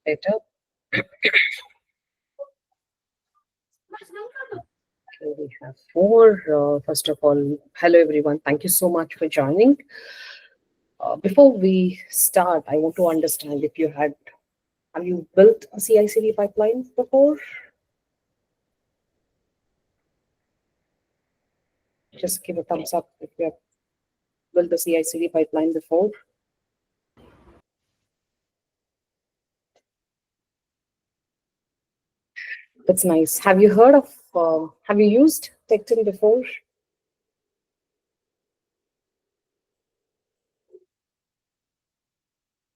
Better. Okay, we have four. First of all, hello everyone. Thank you so much for joining. Before we start, I want to understand if have you built a CI/CD pipeline before? Just give a thumbs up if you have built a CI/CD pipeline before. That's nice. Have you heard of? Have you used Tekton before?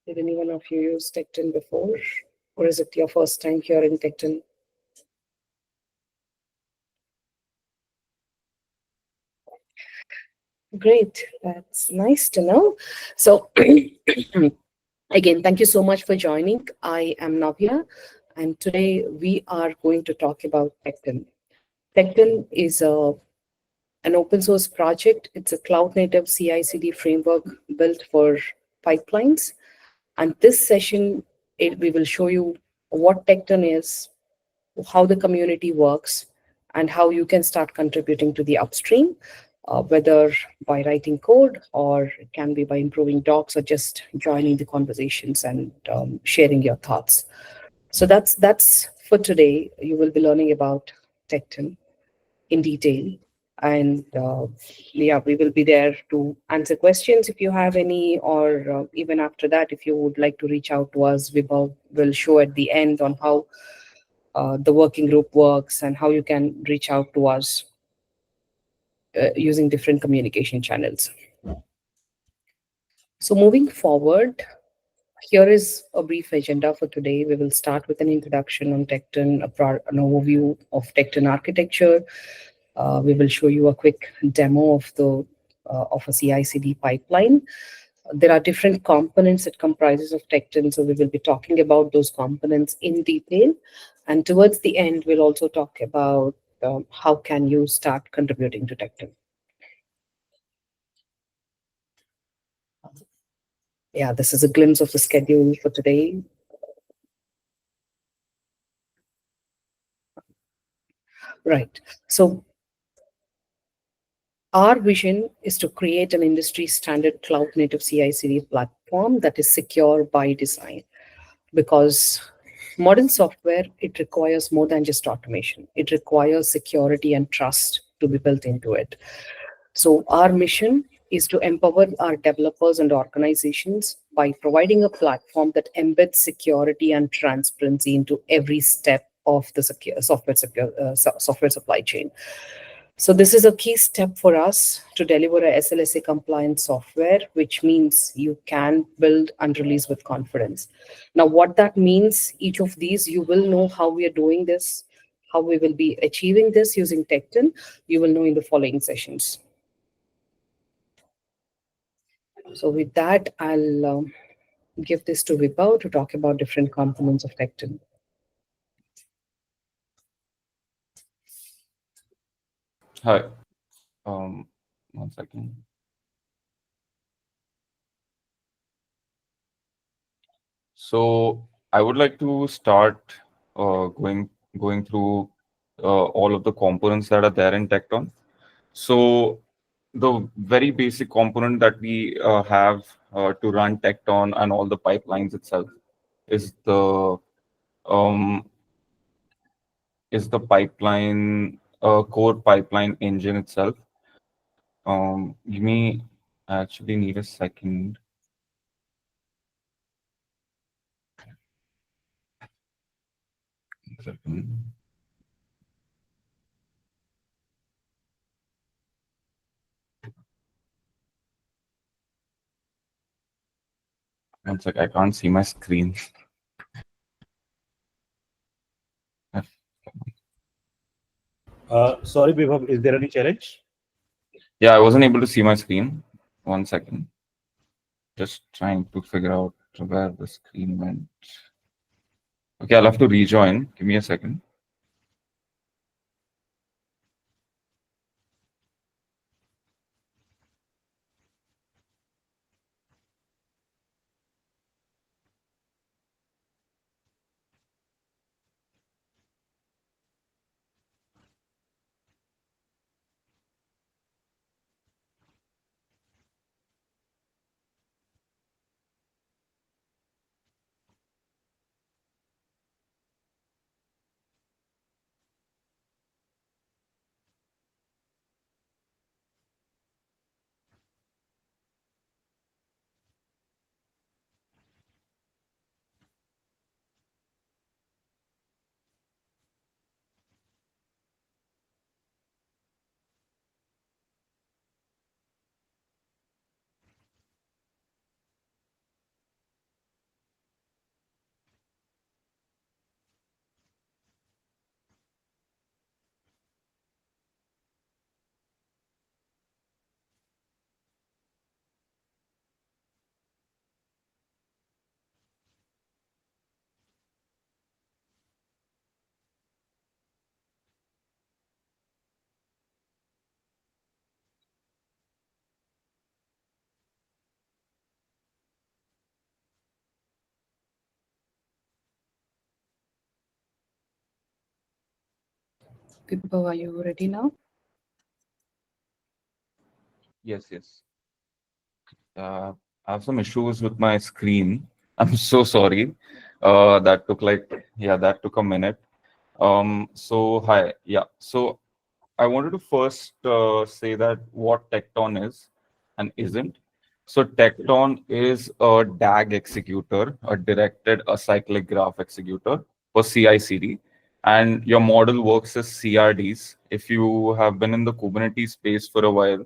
Did anyone of you use Tekton before, or is it your first time hearing Tekton? Great. That's nice to know. So, again, thank you so much for joining. I am Navya, and today we are going to talk about Tekton. Tekton is an open source project. It's a cloud native CI/CD framework built for pipelines. And this session, we will show you what Tekton is, how the community works, and how you can start contributing to the upstream, whether by writing code or it can be by improving docs or just joining the conversations and sharing your thoughts. So that's for today. You will be learning about Tekton in detail. And yeah, we will be there to answer questions if you have any, or even after that, if you would like to reach out to us, will show at the end on how the working group works and how you can reach out to us using different communication channels. So moving forward, here is a brief agenda for today. We will start with an introduction on Tekton, an overview of Tekton architecture. We will show you a quick demo of a CI/CD pipeline. There are different components it comprises of Tekton, so we will be talking about those components in detail. And towards the end, we'll also talk about how can you start contributing to Tekton. Yeah, this is a glimpse of the schedule for today. Right. So our vision is to create an industry standard cloud native CI/CD platform that is secure by design, because modern software, it requires more than just automation. It requires security and trust to be built into it. So our mission is to empower our developers and organizations by providing a platform that embeds security and transparency into every step of the software supply chain. So this is a key step for us to deliver a SLSA compliant software, which means you can build and release with confidence. Now, what that means, each of these, you will know how we are doing this, how we will be achieving this using Tekton. You will know in the following sessions. So with that, I'll give this to Vibhav to talk about different components of Tekton. Hi. 1 second. So I would like to start going through all of the components that are there in Tekton. So the very basic component that we have to run Tekton and all the pipelines itself is um, the pipeline core pipeline engine itself. Give me, I actually need a second. One sec, I can't see my screen. Sorry, Vibhav, is there any challenge? Yeah, I wasn't able to see my screen. 1 second. Just trying to figure out where the screen went. Okay, I'll have to rejoin. Give me a second. Vibhav, are you ready now? Yes, yes. I have some issues with my screen. I'm so sorry. That took a minute. So hi, yeah. So I wanted to first say that what Tekton is and isn't. So Tekton is a DAG executor, a directed acyclic graph executor for CI CD. And your model works as CRDs. If you have been in the Kubernetes space for a while,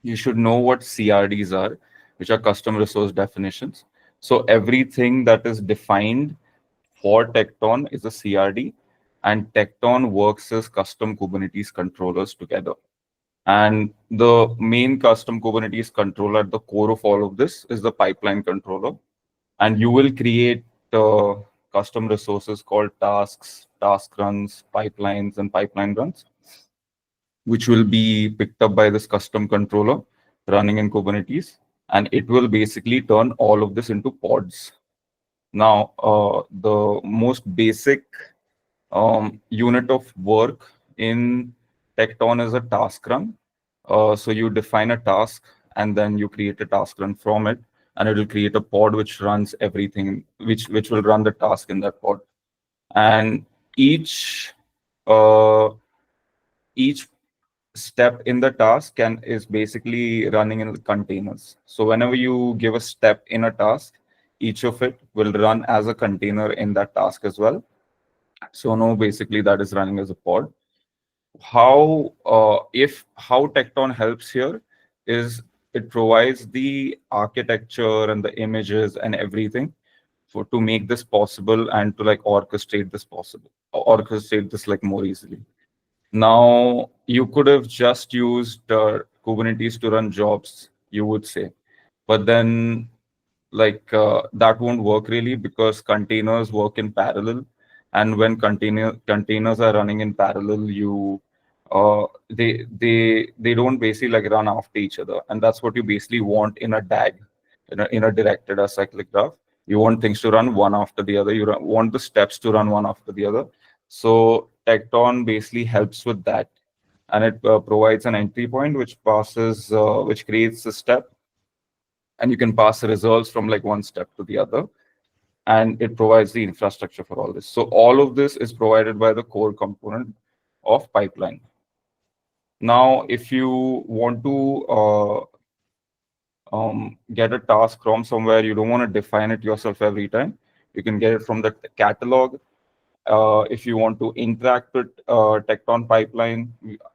you should know what CRDs are, which are custom resource definitions. So everything that is defined for Tekton is a CRD, and Tekton works as custom Kubernetes controllers together. And the main custom Kubernetes controller at the core of all of this is the pipeline controller. And you will create custom resources called tasks, task runs, pipelines, and pipeline runs, which will be picked up by this custom controller running in Kubernetes. And it will basically turn all of this into pods. Now, the most basic unit of work in Tekton is a task run. So you define a task and then you create a task run from it, and it will create a pod which runs everything, which will run the task in that pod. And each uh, each step in the task is basically running in containers. So whenever you give a step in a task, each of it will run as a container in that task as well. So no, basically that is running as a pod. How Tekton helps here is it provides the architecture and the images and everything for to make this possible and to like orchestrate this like more easily. Now, you could have just used Kubernetes to run jobs, you would say. But then, that won't work really because containers work in parallel. And when containers are running in parallel, they don't basically like run after each other. And that's what you basically want in a DAG, in a directed acyclic graph. You want things to run one after the other. Want the steps to run one after the other. So Tekton basically helps with that, and it provides an entry point which creates a step, and you can pass the results from like one step to the other, and it provides the infrastructure for all this. So all of this is provided by the core component of pipeline. Now, if you want to get a task from somewhere, you don't want to define it yourself every time. You can get it from the catalog. If you want to interact with Tekton pipeline,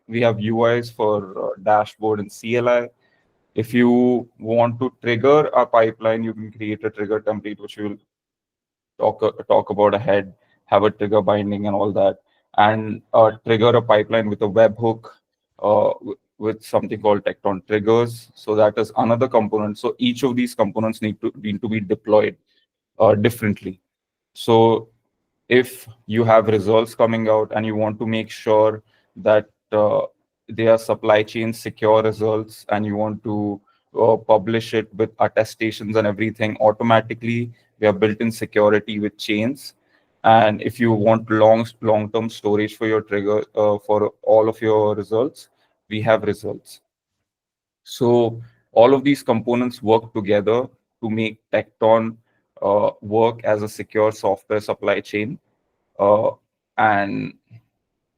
we have UIs for dashboard and CLI. If you want to trigger a pipeline, you can create a trigger template, which we will talk about ahead, have a trigger binding and all that, and trigger a pipeline with a webhook with something called Tekton triggers. So that is another component. So each of these components need to be deployed differently. So if you have results coming out and you want to make sure that they are supply chain secure results, and you want to publish it with attestations and everything automatically, we have built-in security with chains. And if you want long-term storage for your trigger for all of your results, we have results. So all of these components work together to make Tekton work as a secure software supply chain. And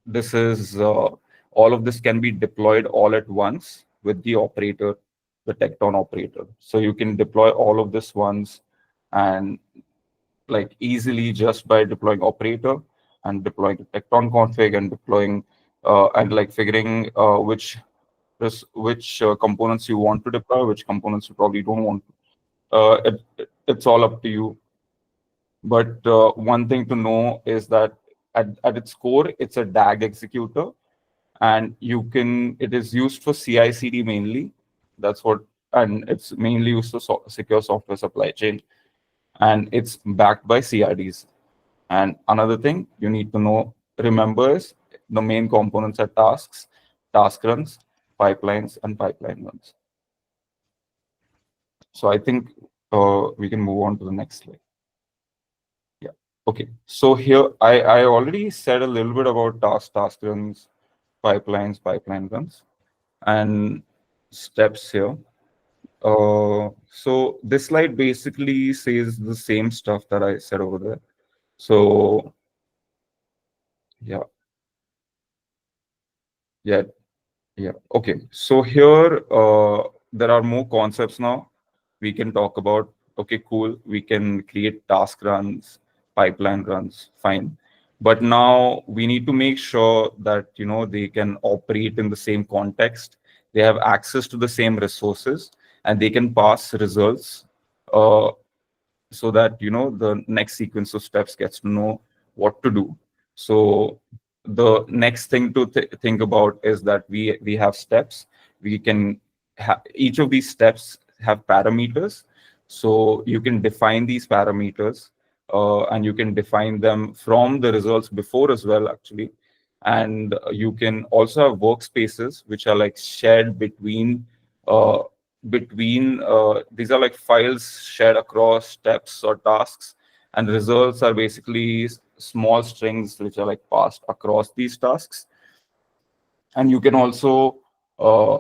this is all of this can be deployed all at once with the operator, the Tekton operator. So you can deploy all of this once, and like easily just by deploying operator and deploying Tekton config and deploying and like figuring which components you want to deploy, which components you probably don't want. It's all up to you. But one thing to know is that at its core, it's a DAG executor, and it is used for CI CD mainly. And it's mainly used for secure software supply chain, and it's backed by CRDs. And another thing you need to remember is the main components are tasks, task runs, pipelines, and pipeline runs. So I think we can move on to the next slide. Yeah. Okay, so here I already said a little bit about task runs, pipeline runs, and steps here. So this slide basically says the same stuff that I said over there. So yeah, yeah, yeah. Okay, so here there are more concepts now we can talk about. Okay, cool. We can create task runs, pipeline runs, fine. But now we need to make sure that they can operate in the same context. They have access to the same resources, and they can pass results. Uh, so that the next sequence of steps gets to know what to do. So the next thing to think about is that we have steps. We can each of these steps have parameters, so you can define these parameters, and you can define them from the results before as well, actually. And you can also have workspaces which are like shared uh, between these are like files shared across steps or tasks, and results are basically small strings which are like passed across these tasks. And you can also uh,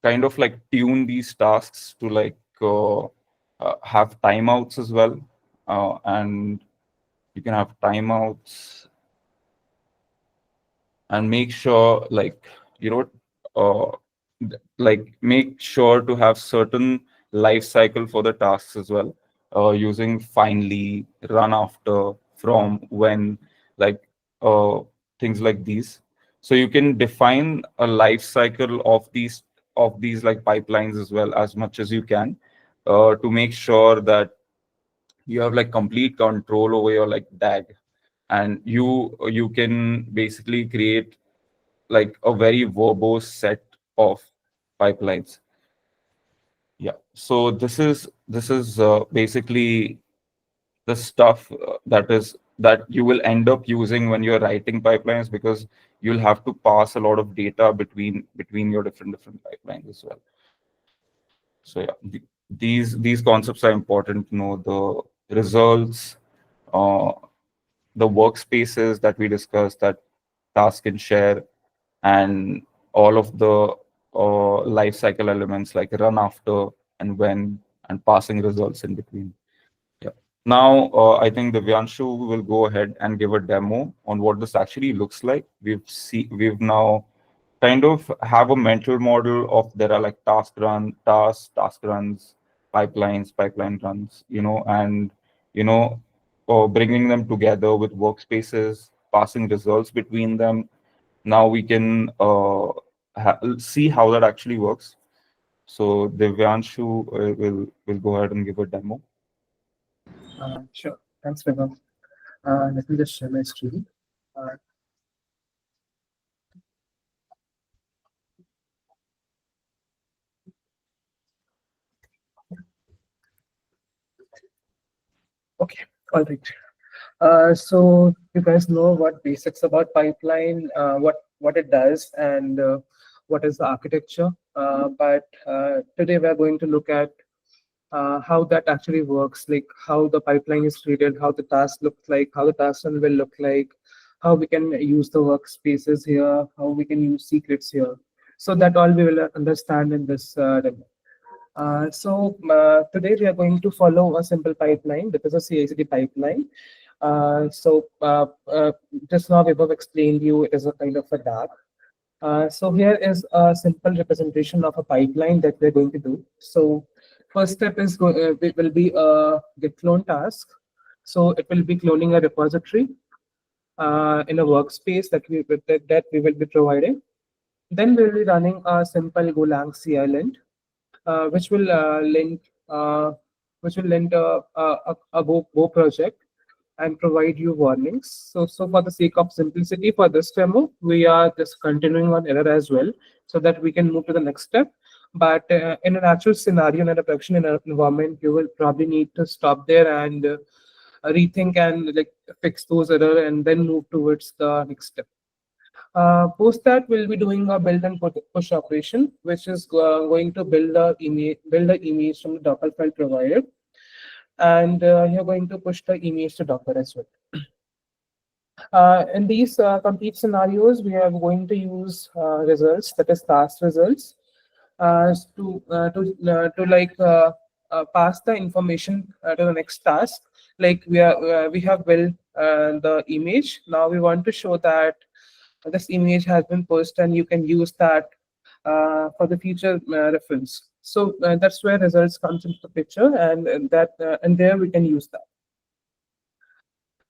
kind of like tune these tasks to like have timeouts as well, and you can have timeouts and make sure you know make sure to have certain life cycle for the tasks as well, using finally, run after, from, when, like uh, things like these. So you can define a life cycle of these like pipelines as well, as much as you can, to make sure that you have like complete control over your like DAG, and you can basically create like a very verbose set of pipelines. Yeah. So this is basically the stuff that you will end up using when you're writing pipelines, because you'll have to pass a lot of data between your different pipelines as well. So yeah, these concepts are important to know: the results, uh, the workspaces that we discussed, that task can share, and all of the life cycle elements like run after and when, and passing results in between. Yeah. Now, I think Divyanshu will go ahead and give a demo on what this actually looks like. We've now kind of have a mental model of there are like task runs, pipeline runs, and you know, bringing them together with workspaces, passing results between them. Now we can see how that actually works. So Divyanshu will go ahead and give a demo. Sure. Thanks, Vibhav. Let me just share my screen. Uh, okay, all right. So you guys know what basics about pipeline, what it does, and what is the architecture. But today we are going to look at how that actually works, like how the pipeline is created, how the task looks like, how the task run will look like, how we can use the workspaces here, how we can use secrets here. So that all we will understand in this demo. Today we are going to follow a simple pipeline. That is a CI/CD pipeline. Just now Vibhav explained you it is a kind of a DAG. So here is a simple representation of a pipeline that we're going to do. So first step is it will be a git clone task. So it will be cloning a repository in a workspace that we will be providing. Then we'll be running a simple Golang CI lint, which will link a Go project and provide you warnings. So for the sake of simplicity for this demo, we are just continuing on error as well, so that we can move to the next step. But in an actual scenario, in a production environment, you will probably need to stop there and rethink and like fix those error and then move towards the next step. Post that, we'll be doing a build and push operation, which is going to build the image from the Docker file provided. and you're going to push the image to Docker as well. In these complete scenarios, we are going to use results, that is task results, to like pass the information to the next task. Like we have built the image. Now we want to show that this image has been pushed, and you can use that for the future reference. So that's where results comes into the picture, and there we can use that.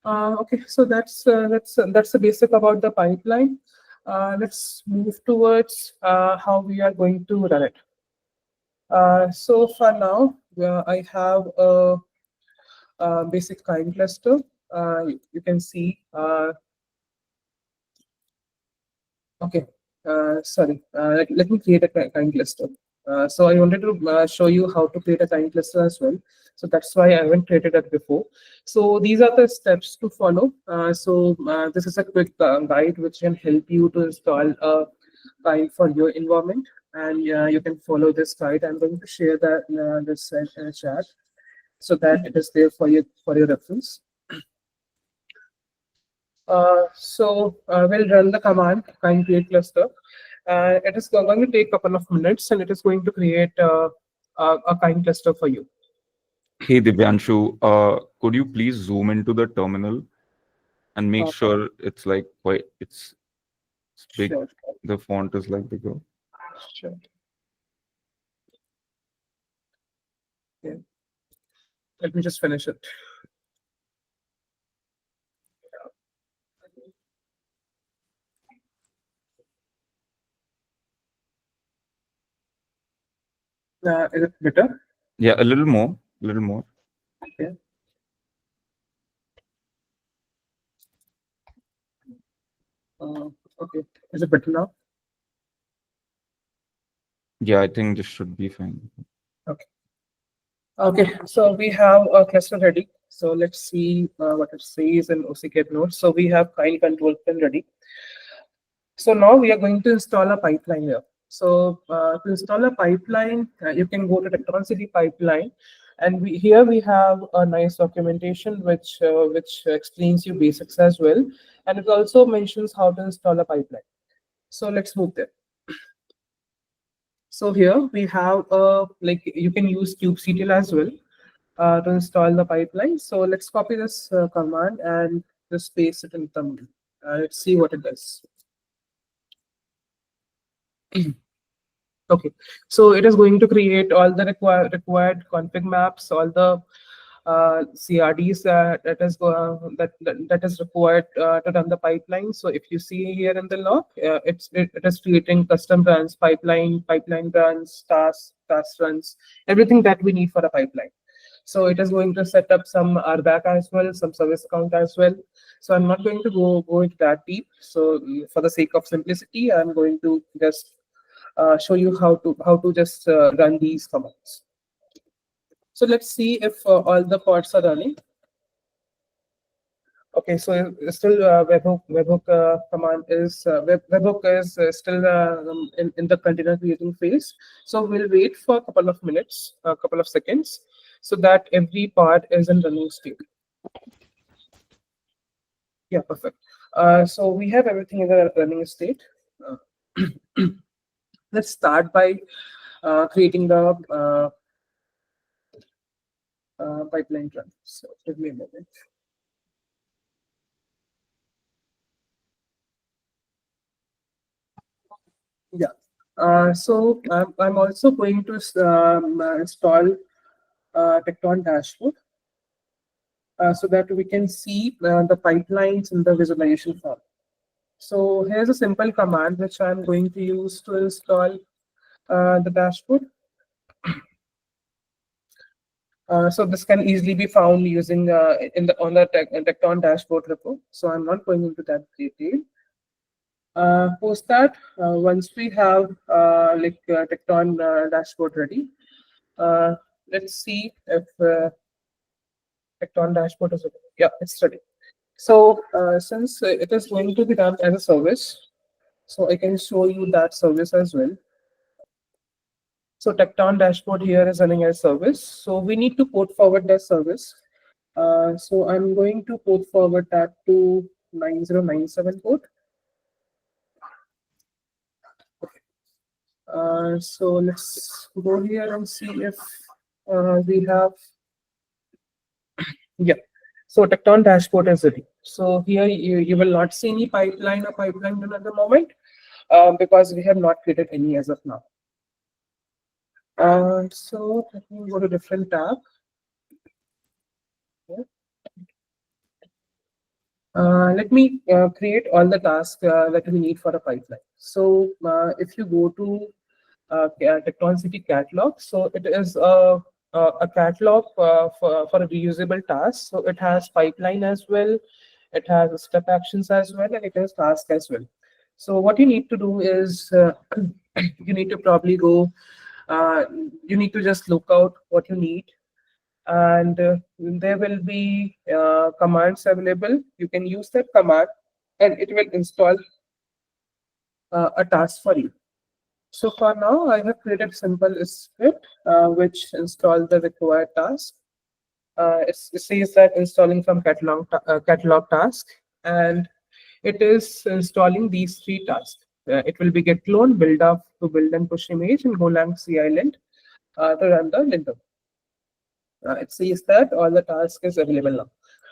Okay, so that's the basic about the pipeline. Let's move towards how we are going to run it. So for now, I have a basic kind cluster. You can see. Okay, sorry. Let me create a kind cluster. So I wanted to show you how to create a kind cluster as well. So that's why I haven't created it before. So these are the steps to follow. This is a quick guide which can help you to install a kind for your environment, and you can follow this guide. I'm going to share that this in chat so that it is there for your reference. We'll run the command kind create cluster. It is going to take a couple of minutes, and it is going to create a kind cluster for you. Hey Divyanshu, could you please zoom into the terminal and make sure it's like it's big. Sure. The font is like bigger. Sure. Yeah. Let me just finish it. Is it better? Yeah, a little more, a little more. Yeah. Okay. Is it better now? Yeah, I think this should be fine. Okay. Okay. So we have a cluster ready. So let's see what it says in OCKit nodes. So we have kind control plane ready. So now we are going to install a pipeline here. So to install a pipeline, you can go to Tekton CD pipeline, and here we have a nice documentation which explains you basics as well, and it also mentions how to install a pipeline. So let's move there. So here we have like you can use kubectl as well to install the pipeline. So let's copy this command and just paste it in the terminal. Let's see what it does. Okay, so it is going to create all the required config maps, all the CRDs that is required to run the pipeline. So if you see here in the log, it is creating custom runs, pipeline runs, task runs, everything that we need for a pipeline. So it is going to set up some RBAC as well, some service account as well. So I'm not going to go into that deep. So for the sake of simplicity, I'm going to just show you how to just run these commands. So let's see if all the pods are running. Okay, so still webhook command is webhook is still in the container creating phase. So we'll wait for a couple of minutes, a couple of seconds, so that every pod is in running state. Yeah, perfect. So we have everything in the running state. Let's start by creating the pipeline run. So give me a moment. Yeah. So I'm also going to install Tekton dashboard so that we can see the pipelines in the visualization form. So here's a simple command which I'm going to use to install the dashboard. So this can easily be found using on the Tekton dashboard repo. So I'm not going into that detail. Post that, once we have Tekton dashboard ready, let's see if Tekton dashboard is ready. Yeah, it's ready. So since it is going to be done as a service, so I can show you that service as well. So Tekton dashboard here is running as service. So we need to port forward the service. So I'm going to port forward that to 9097 port. So let's go here and see if we have, yeah. So Tekton dashboard is ready. So here you will not see any pipeline or pipeline at the moment because we have not created any as of now. So let me go to different tab. Let me create all the tasks that we need for a pipeline. So if you go to Tekton CD catalog, so it is a catalog for a reusable task. So it has pipeline as well, it has step actions as well, and it has task as well. So what you need to do is you need to probably go, you need to just look out what you need, and there will be commands available. You can use that command and it will install a task for you. So for now, I have created simple script which install the required task. It says that installing from catalog task, and it is installing these three tasks. It will be get clone, build up to build and push image, and Golang CI lint to run the linter. It says that all the task is available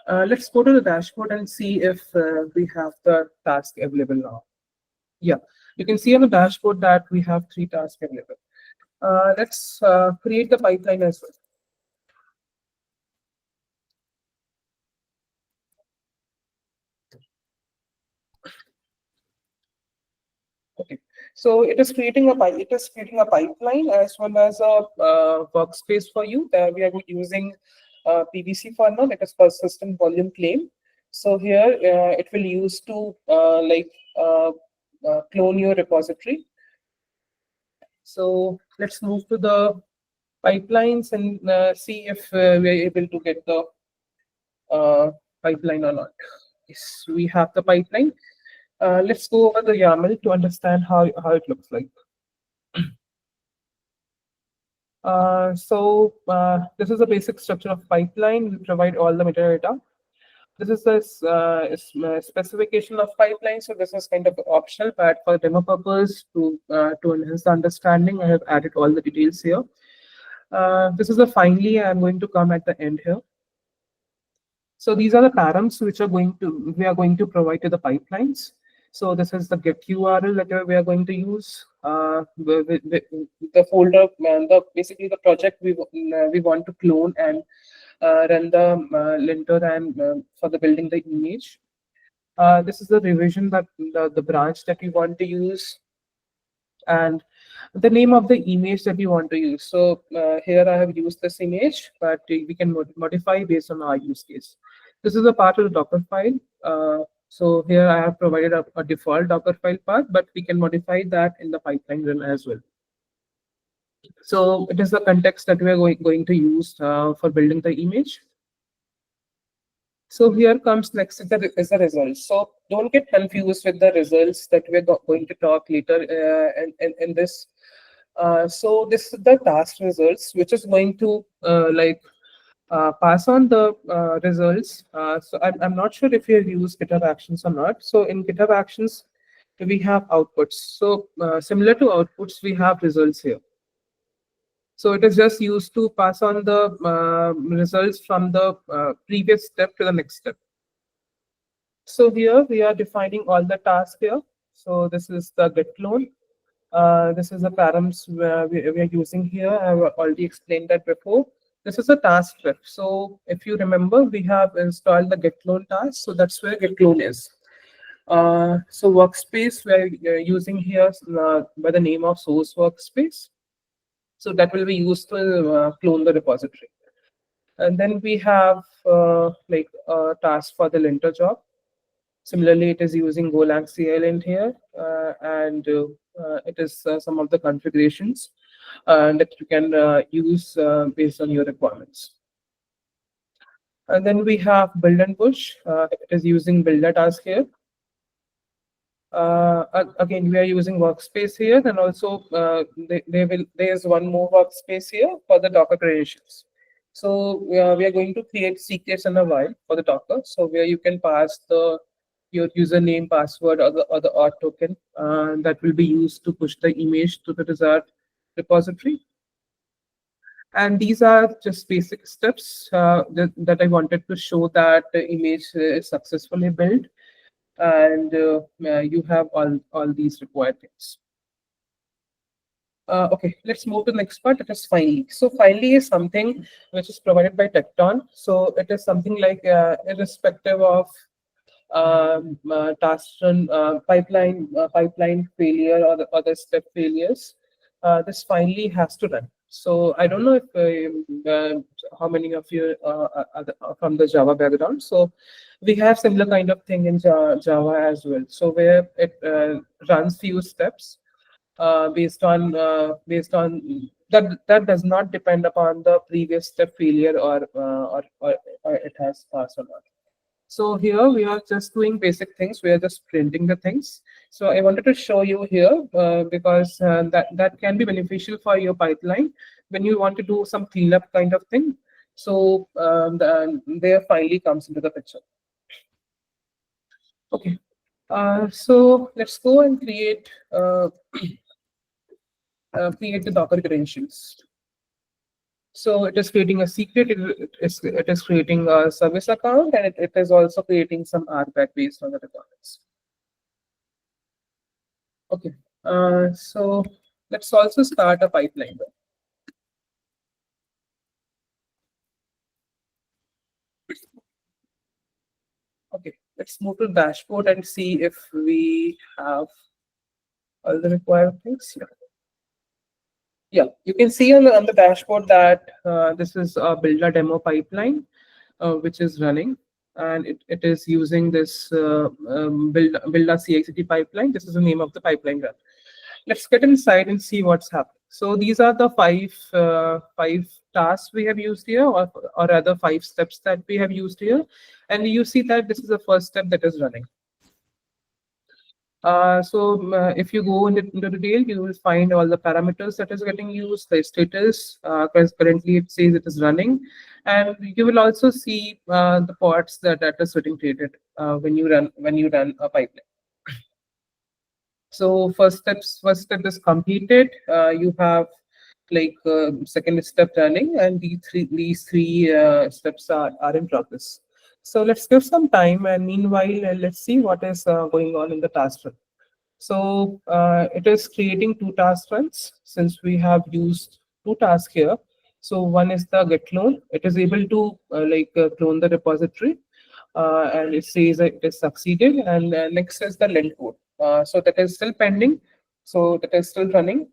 now. Let's go to the dashboard and see if we have the task available now. Yeah, you can see on the dashboard that we have 3 tasks available. Let's create the pipeline as well. Okay, so it is creating a pipeline as well as a workspace for you. We are using PVC for now. It is for system volume claim. So here it will use to clone your repository. So let's move to the pipelines and see if we are able to get the pipeline or not. Yes, we have the pipeline. Let's go over the YAML to understand how it looks like. This is the basic structure of pipeline. We provide all the metadata. This is the specification of pipeline. So this is kind of optional, but for demo purpose to enhance the understanding, I have added all the details here. This is the finally I'm going to come at the end here. So these are the params which we are going to provide to the pipelines. So this is the get URL that we are going to use. The folder, basically the project we want to clone and run the linter and for the building the image. This is the revision that the branch that we want to use, and the name of the image that we want to use. So here I have used this image, but we can modify based on our use case. This is a part of the Docker file. So here I have provided a default Docker file path, but we can modify that in the pipeline run as well. So it is the context that we are going to use for building the image. So here comes next is the results. So don't get confused with the results that we're going to talk later in this. So this is the task results, which is going to pass on the results. So I'm not sure if you have used GitHub Actions or not. So in GitHub Actions, we have outputs. So similar to outputs, we have results here. So it is just used to pass on the results from the previous step to the next step. So here we are defining all the tasks here. So this is the get clone. This is the params we are using here. I've already explained that before. This is a task ref. So if you remember, we have installed the get clone task. So that's where get clone is. So workspace we're using here by the name of source workspace. So that will be used to clone the repository. And then we have like a task for the linter job. Similarly, it is using Golang CI lint here, and it is some of the configurations that you can use based on your requirements. And then we have build and push. It is using builder task here. Again, we are using workspace here, and also there's one more workspace here for the Docker credentials. So we are going to create secrets in a while for the Docker. So where you can pass your username, password, or the auth token that will be used to push the image to the desired repository. And these are just basic steps that I wanted to show that the image is successfully built, and you have all these required things. Okay, let's move to the next part. That is finally. So finally is something which is provided by Tekton. So it is something like irrespective of task run pipeline failure or the other step failures, this finally has to run. So I don't know if how many of you are from the Java background. So we have similar kind of thing in Java as well. So where it runs few steps based on that does not depend upon the previous step failure or it has passed or not. So here we are just doing basic things. We are just printing the things. So I wanted to show you here because that can be beneficial for your pipeline when you want to do some cleanup kind of thing. So there finally comes into the picture. Okay. So let's go and create create the Docker credentials. So it is creating a secret, it is creating a service account, and it is also creating some RBAC based on the requirements. Okay, so let's also start a pipeline. Okay, let's move to dashboard and see if we have all the required things. Yeah, you can see on the dashboard that this is a builder demo pipeline which is running, and it is using this builder CI CD pipeline. This is the name of the pipeline run. Let's get inside and see what's happening. So these are the five tasks we have used here, or rather 5 steps that we have used here, and you see that this is the first step that is running. If you go into detail, you will find all the parameters that is getting used, the status, because currently it says it is running, and you will also see the pods that is getting created when you run a pipeline. So first step is completed. You have like second step running, and these three steps are in progress. So let's give some time, and meanwhile, let's see what is going on in the task run. So it is creating 2 task runs since we have used 2 tasks here. So one is the get clone. It is able to clone the repository, and it says that it is succeeded. And next is the lint code. So that is still pending. So that is still running.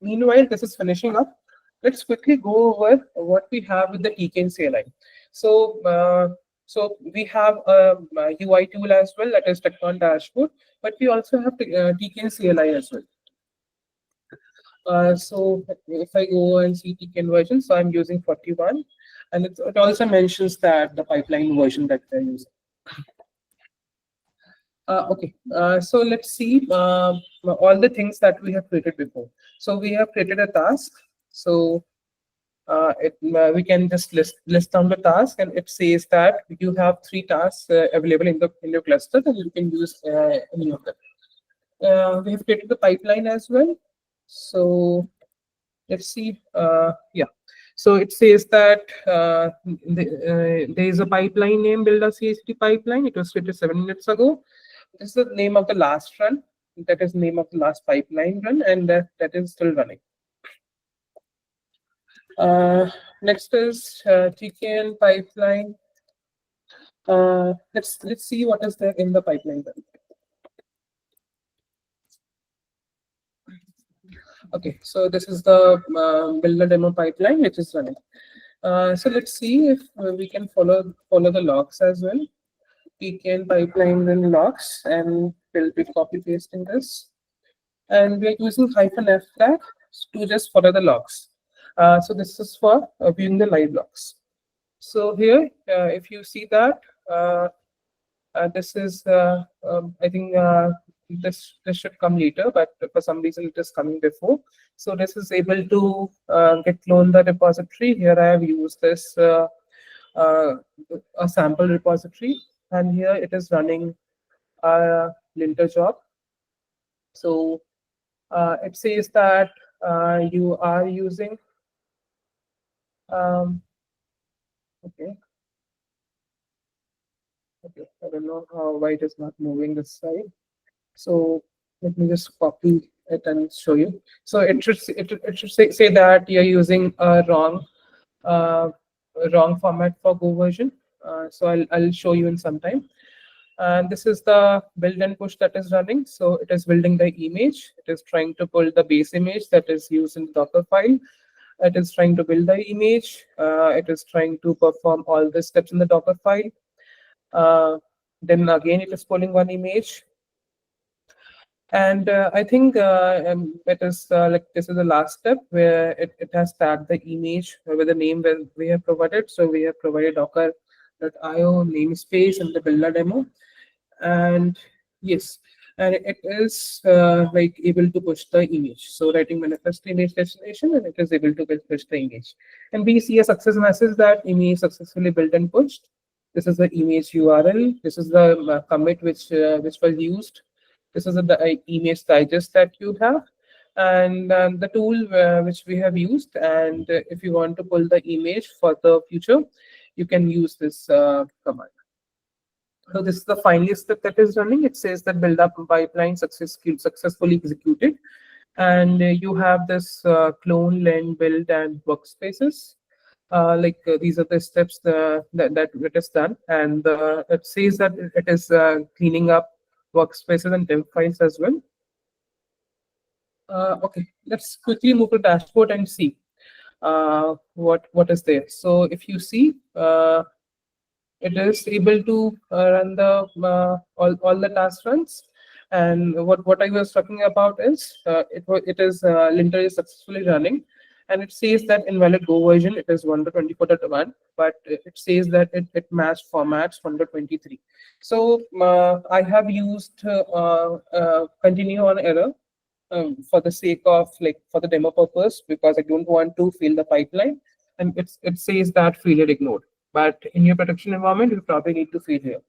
Meanwhile, this is finishing up. Let's quickly go over what we have with the Tekton CLI. So we have a UI tool as well, that is Tekton dashboard, but we also have Tekton CLI as well. So if I go and see Tekton version, so I'm using 41, and it also mentions that the pipeline version that they're using. Okay, so let's see all the things that we have created before. So we have created a task. So we can just list down the task, and it says that you have 3 tasks available in your cluster, and you can use any of them. We have created the pipeline as well. So let's see. Yeah. So it says that there is a pipeline name builder CI CD pipeline. It was created 7 minutes ago. This is the name of the last run. That is the name of the last pipeline run, and that is still running. Next is Tekton pipeline. Let's see what is there in the pipeline then. Okay, so this is the builder demo pipeline which is running. So let's see if we can follow the logs as well. Tekton pipeline and logs, and we'll be copy pasting this. And we are using -f flag to just follow the logs. So this is for viewing the live logs. So here, if you see that, this is I think this should come later, but for some reason it is coming before. So this is able to get clone the repository. Here I have used this uh, a sample repository, and here it is running a linter job. So it says that you are using okay. Okay, I don't know why it is not moving this side. So let me just copy it and show you. So it should say that you're using a uh, wrong format for Go version. So I'll show you in some time. And this is the build and push that is running. So it is building the image. It is trying to pull the base image that is used in the Docker file. It is trying to build the image. It is trying to perform all the steps in the Docker file. Then again, it is pulling one image. And I think it is like this is the last step where it has tagged the image with the name that we have provided. So we have provided docker.io namespace and the builder demo. And yes, and it is like able to push the image. So writing manifest image destination, and it is able to push the image. And we see a success message that image successfully built and pushed. This is the image URL. This is the commit which was used. This is the image digest that you have, and the tool which we have used. And if you want to pull the image for the future, you can use this command. So this is the final step that is running. It says that build up pipeline successfully executed, and you have this clone, lend, build, and workspaces. These are the steps that it is done, and it says that it is cleaning up workspaces and temp files as well. Okay, let's quickly move to dashboard and see what is there. So if you see, it is able to run the all the task runs. And what I was talking about is it is linter is successfully running, and it says that invalid Go version it is 1.24.1, but it says that it matched formats 1.23. So I have used continue on error for the sake of like for the demo purpose, because I don't want to fail the pipeline, and it says that failure ignored. But in your production environment, you probably need to fail here.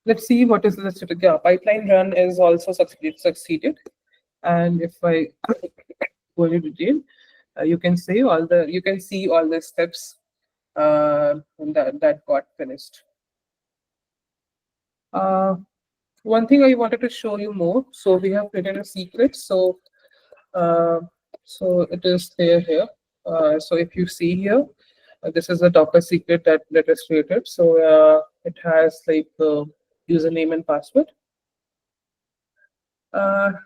Let's see what is the pipeline run is also succeeded. And if I go into detail, you can see all the steps that got finished. One thing I wanted to show you more. So we have written a secret. So it is there here. So if you see here, this is a Docker secret that is created. So it has like username and password.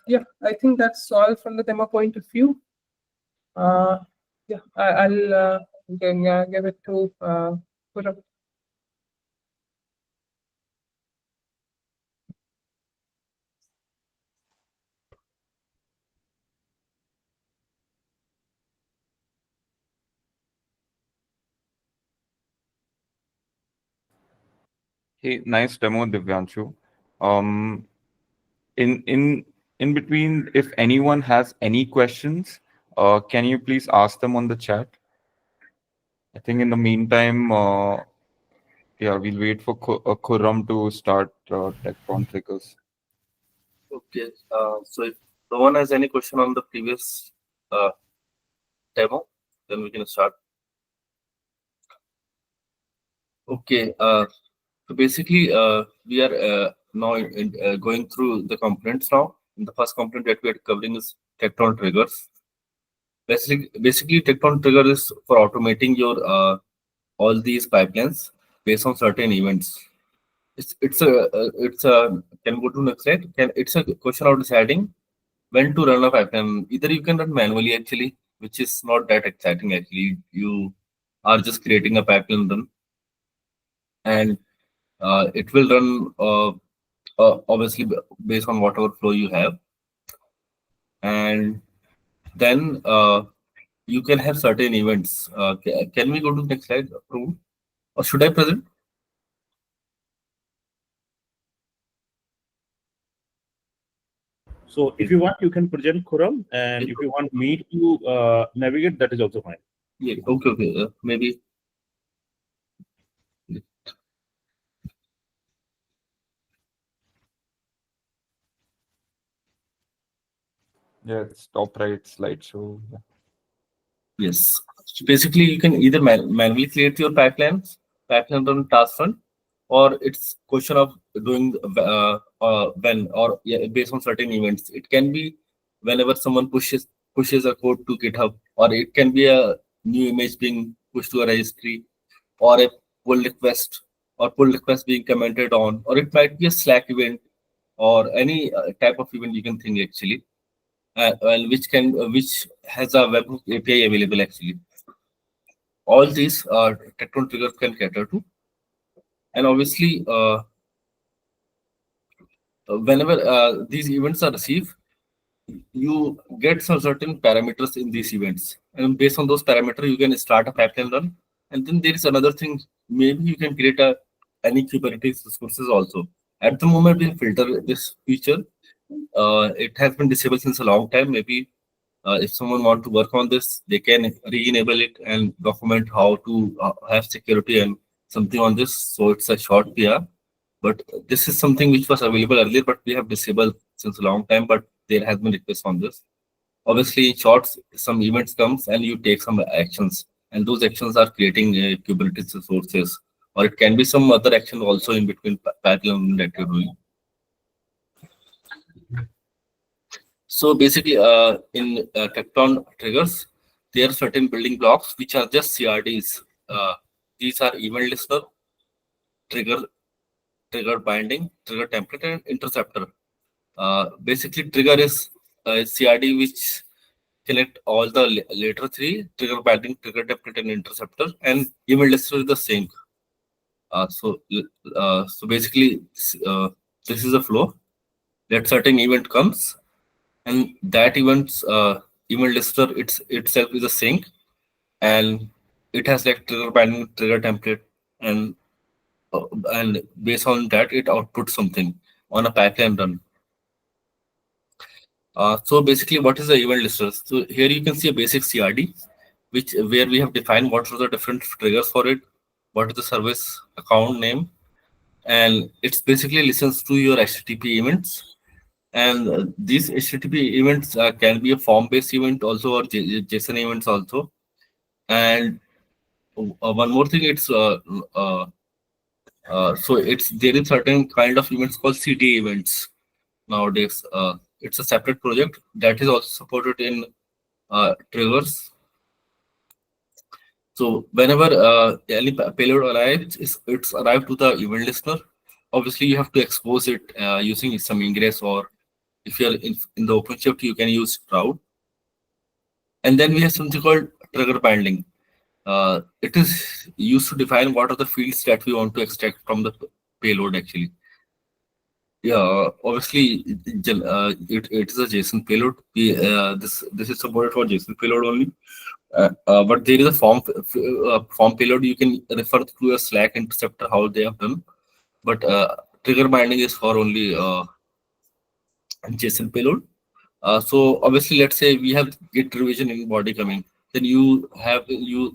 Yeah, I think that's all from the demo point of view. Yeah, I'll give it to Puram. Hey, nice demo, Divyanshu. Um, in between, if anyone has any questions, can you please ask them on the chat? I think in the meantime, yeah, we'll wait for Khurram to start Tekton triggers. Okay, so if no one has any question on the previous demo, then we can start. Okay, so basically, we are now going through the components now. And the first component that we are covering is Tekton triggers. Basically, Tekton trigger is for automating your all these pipelines based on certain events. It's a can we go to next slide. It's a question of deciding when to run a pipeline. Either you can run manually actually, which is not that exciting actually. You are just creating a pipeline run, and it will run obviously based on whatever flow you have, and then you can have certain events. Can we go to the next slide, Prabhu? Or should I present? So if you want, you can present Khurram, and if you want me to navigate, that is also fine. Yeah, okay. Maybe. Yeah, it's top right slideshow. Yeah. Yes. So basically, you can either manually create your pipeline on task front, or it's question of doing when or yeah, based on certain events. It can be whenever someone pushes a code to GitHub, or it can be a new image being pushed to a registry, or a pull request being commented on, or it might be a Slack event, or any type of event you can think actually, and which has a web API available actually. All these Tekton triggers can cater to, and obviously whenever these events are received, you get some certain parameters in these events, and based on those parameters you can start a pipeline run. And then there is another thing, maybe you can create a any Kubernetes resources also. At the moment we filter this feature. It has been disabled since a long time. Maybe if someone want to work on this, they can re-enable it and document how to have security and something on this. So it's a short PR, but this is something which was available earlier, but we have disabled since a long time. But there has been request on this. Obviously, in shorts, some events comes and you take some actions, and those actions are creating Kubernetes resources, or it can be some other action also in between pipeline that you're doing. So basically, in Tekton triggers, there are certain building blocks which are just CRDs. These are event listener, trigger, trigger binding, trigger template, and interceptor. Basically, trigger is a CRD which connect all the later three: trigger binding, trigger template, and interceptor. And event listener is the same. So basically, this is a flow. That certain event comes, and that event lister itself is a sync, and it has like trigger binding, trigger template, and and based on that it outputs something on a pipeline run. So basically, what is the event lister? So here you can see a basic CRD, which where we have defined what are the different triggers for it, what is the service account name, and it's basically listens to your HTTP events. And these HTTP events can be a form-based event also, or JSON events also. And one more thing, so it's there is certain kind of events called CD events nowadays. It's a separate project that is also supported in triggers. So whenever any payload arrives, it's arrived to the event listener. Obviously, you have to expose it using some ingress, or if you're in the OpenShift, you can use Cloud. And then we have something called trigger binding. It is used to define what are the fields that we want to extract from the payload actually. Yeah, obviously it is a JSON payload. This is supported for JSON payload only. But there is a form payload. You can refer to a Slack interceptor how they have done. But trigger binding is for only JSON payload. So obviously, let's say we have Git revision in body coming. Then you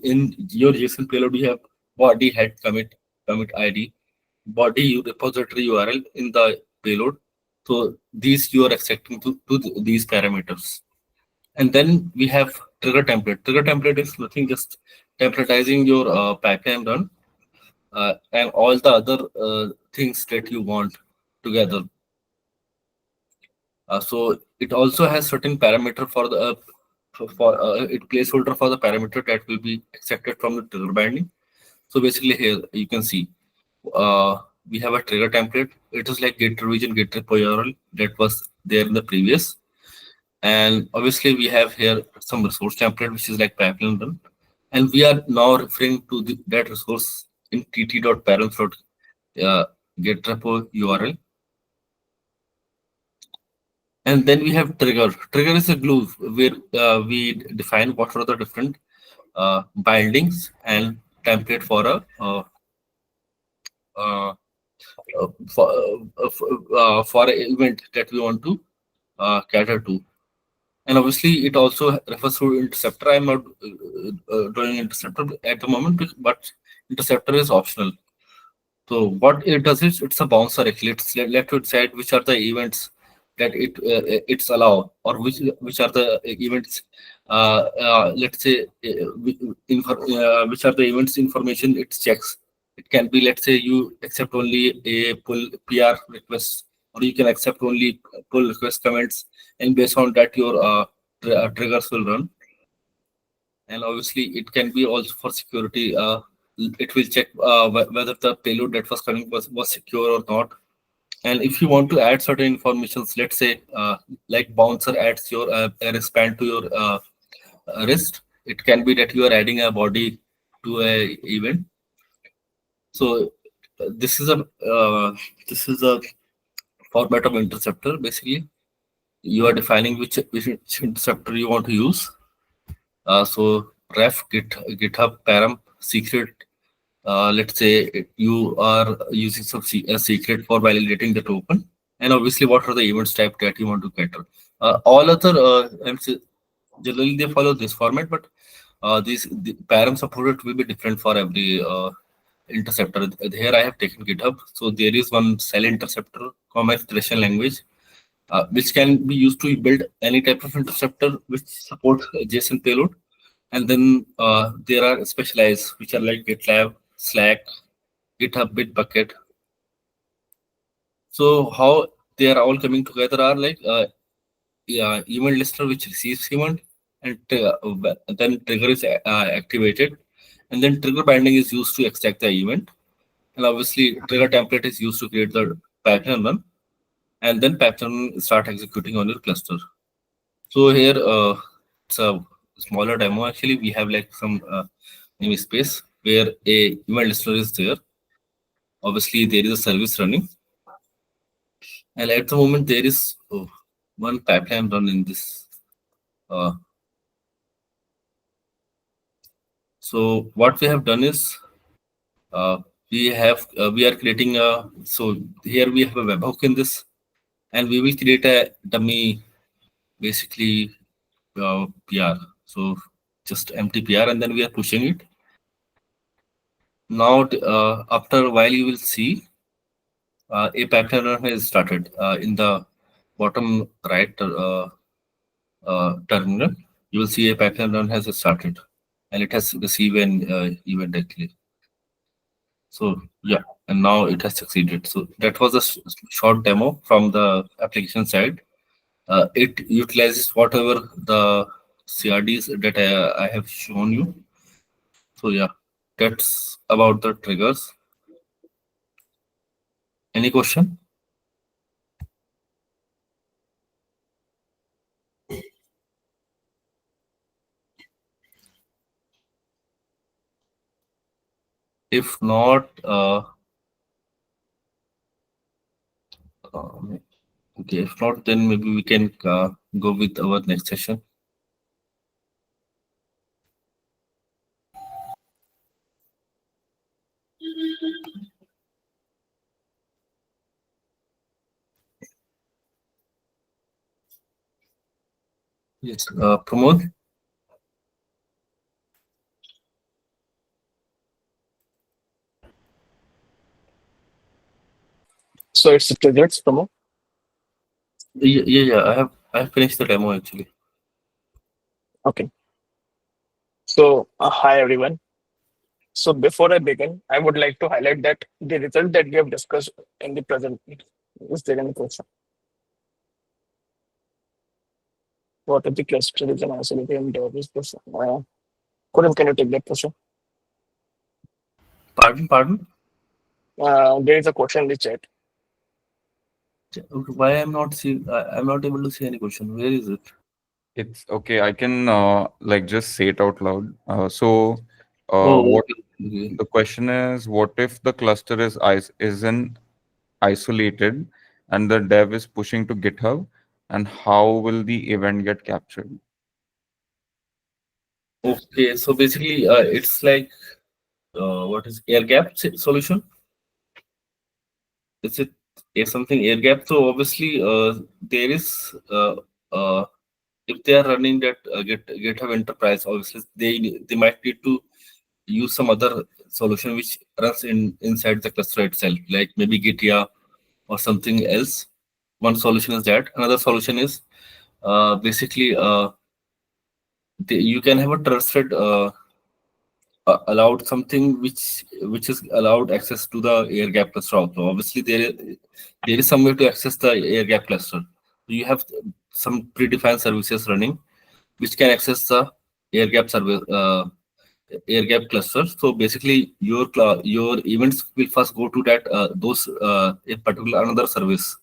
in your JSON payload you have body head commit ID, body repository URL in the payload. So these you are extracting to these parameters. And then we have trigger template. Trigger template is nothing, just templatizing your pipeline run and all the other things that you want together. So it also has certain parameter for the it placeholder for the parameter that will be accepted from the trigger binding. So basically here you can see we have a trigger template. It is like git revision, git repo URL that was there in the previous. And obviously we have here some resource template which is like pipeline run. And we are now referring to that resource in tt.params.git repo URL. And then we have trigger. Trigger is a glue where we define what are the different bindings and template for a for an event that we want to cater to. And obviously, it also refers to interceptor. I'm not drawing interceptor at the moment, but interceptor is optional. So what it does is it's a bouncer actually. It's left to decide which are the events that it's allow, or which are the events. Let's say which are the events information it checks. It can be, let's say, you accept only a pull PR request, or you can accept only pull request comments, and based on that your triggers will run. And obviously it can be also for security. It will check whether the payload that was coming was secure or not. And if you want to add certain informations, let's say like bouncer adds your a wristband to your wrist, it can be that you are adding a body to a event. So this is a format of interceptor. Basically you are defining which interceptor you want to use. So ref github param secret. Let's say you are using some a secret for validating the token, and obviously what are the events type that you want to cater. All other generally they follow this format, but the param supported will be different for every interceptor. Here I have taken GitHub, so there is one cell interceptor comma expression language, which can be used to build any type of interceptor which supports JSON payload. And then there are specialized, which are like GitLab, Slack, GitHub, Bitbucket. So how they are all coming together are like event listener which receives event, and then trigger is activated, and then trigger binding is used to extract the event, and obviously trigger template is used to create the pattern run, and then pattern start executing on your cluster. So here it's a smaller demo. Actually, we have like some namespace where a event listener is there. Obviously, there is a service running, and at the moment there is one pipeline run in this. So what we have done is we are creating a, so here we have a webhook in this, and we will create a dummy, basically PR. So just empty PR, and then we are pushing it. Now after a while you will see a pipeline run has started in the bottom right terminal. You will see a pipeline run has started, and it has received an event actually. So yeah, and now it has succeeded. So that was a short demo from the application side. It utilizes whatever the CRDs that I have shown you. So yeah, that's about the triggers. Any question? If not, okay, if not, then maybe we can go with our next session. Yes, Pramod. So it's the triggers, Pramod. Yeah. I have finished the demo actually. Okay. So hi everyone. So before I begin, I would like to highlight that the result that we have discussed in the present, is there any question? What is the clusterism, isolation, and this question? Kuram, can you take that question? Pardon? There is a question in the chat. Why I'm not seeing? I'm not able to see any question. Where is it? It's okay. I can like just say it out loud. Oh, What okay. the question is, what if the cluster isn't isolated and the dev is pushing to GitHub, and how will the event get captured? Okay, so basically, it's like what is air gap solution? Is it something air gap? So obviously, there is if they are running that GitHub Enterprise, obviously they might need to use some other solution which runs inside the cluster itself, like maybe Gitya or something else. One solution is that. Another solution is basically you can have a trusted allowed something which is allowed access to the air gap cluster also. Obviously, there is some way to access the air gap cluster. You have some predefined services running which can access the air gap service air gap cluster. So basically, your events will first go to that those a particular another service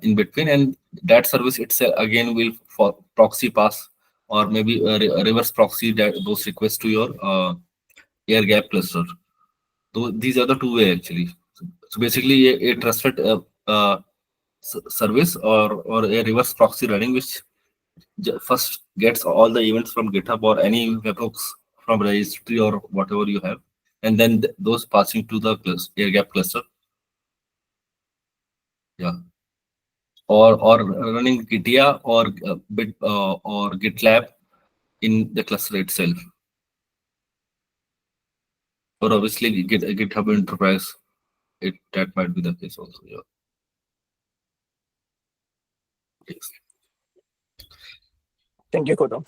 in between, and that service itself again will for proxy pass or maybe a reverse proxy that those requests to your air gap cluster. So these are the two way actually. So basically, a trusted service or a reverse proxy running, which first gets all the events from GitHub or any webhooks from registry or whatever you have, and then those passing to the air gap cluster. Yeah. Or running Gitya or or GitLab in the cluster itself. Or obviously GitHub Enterprise, that might be the case also. Yeah. Yes. Thank you, Gautam.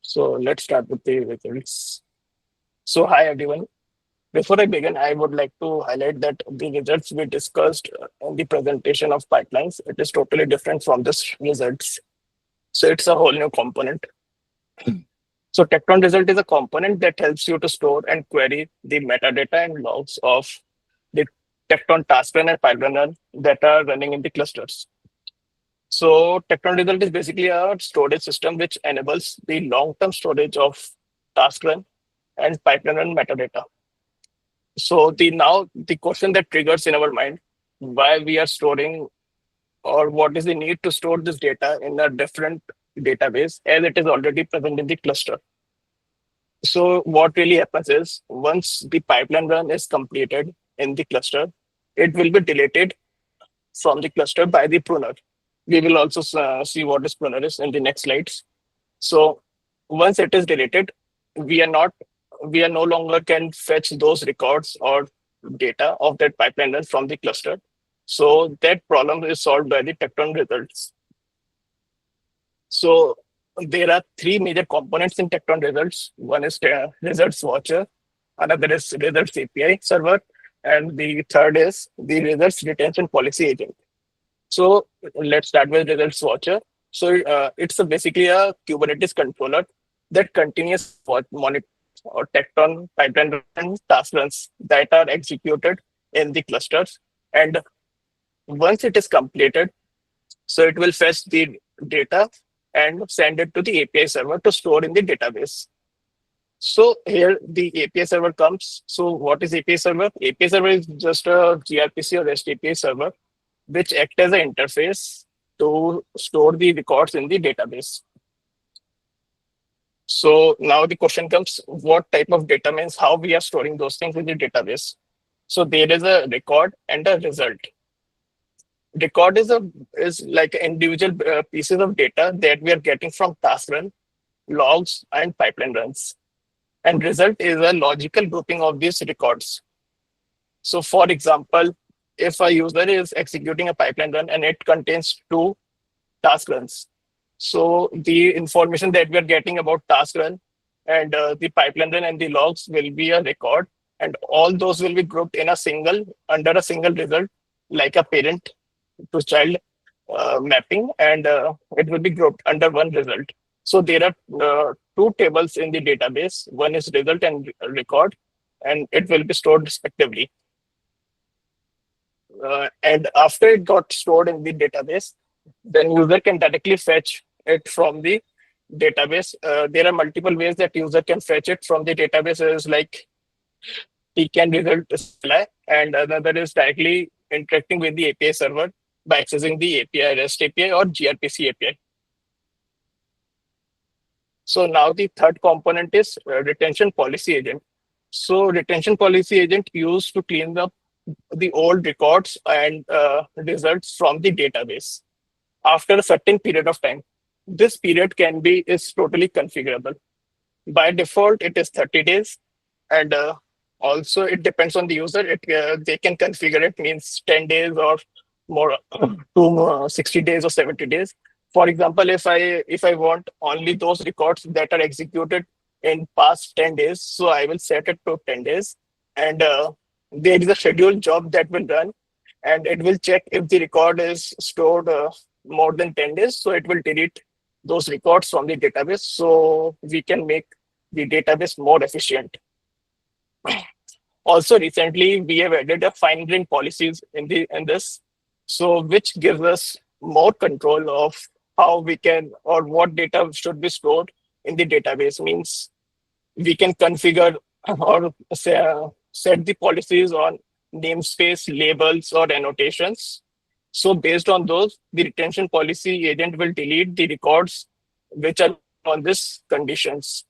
So let's start with the results. So hi everyone. Before I begin, I would like to highlight that the results we discussed in the presentation of pipelines, it is totally different from this results. So it's a whole new component. So Tekton result is a component that helps you to store and query the metadata and logs of the Tekton task run and pipeline run that are running in the clusters. So Tekton result is basically a storage system which enables the long-term storage of task run and pipeline run metadata. So the question that triggers in our mind, why we are storing or what is the need to store this data in a different database as it is already present in the cluster. So what really happens is once the pipeline run is completed in the cluster, it will be deleted from the cluster by the pruner. We will also see what this pruner is in the next slides. So once it is deleted, we are no longer can fetch those records or data of that pipeline run from the cluster. So that problem is solved by the Tekton results. So there are three major components in Tekton results. One is results watcher, another is results API server, and the third is the results retention policy agent. So let's start with results watcher. So it's basically a Kubernetes controller that continues monitor or Tekton pipeline and task runs that are executed in the clusters. And once it is completed, so it will fetch the data and send it to the API server to store in the database. So here the API server comes. So what is API server? API server is just a gRPC or REST API server, which act as an interface to store the records in the database. So now the question comes, what type of data means how we are storing those things in the database? So there is a record and a result. Record is like individual pieces of data that we are getting from task run, logs, and pipeline runs. And result is a logical grouping of these records. So for example, if a user is executing a pipeline run and it contains 2 task runs, so the information that we are getting about task run and the pipeline run and the logs will be a record, and all those will be grouped in under a single result, like a parent to child mapping, and it will be grouped under one result. So there are 2 tables in the database. One is result and record, and it will be stored respectively. And after it got stored in the database, then user can directly fetch it from the database. There are multiple ways that user can fetch it from the databases, like he can result CLI, and another is directly interacting with the API server by accessing the API, REST API or gRPC API. So now the third component is retention policy agent. So retention policy agent used to clean up the old records and results from the database after a certain period of time. This period is totally configurable. By default, it is 30 days, and also it depends on the user. They can configure it means 10 days or more to 60 days or 70 days. For example, if I want only those records that are executed in past 10 days, so I will set it to 10 days, and there is a scheduled job that will run, and it will check if the record is stored more than 10 days. So it will delete those records from the database, so we can make the database more efficient. Also, recently we have added a fine grained policies in this, so which gives us more control of how we can or what data should be stored in the database. Means we can configure or set the policies on namespace, labels, or annotations. So based on those, the retention policy agent will delete the records which are on this conditions.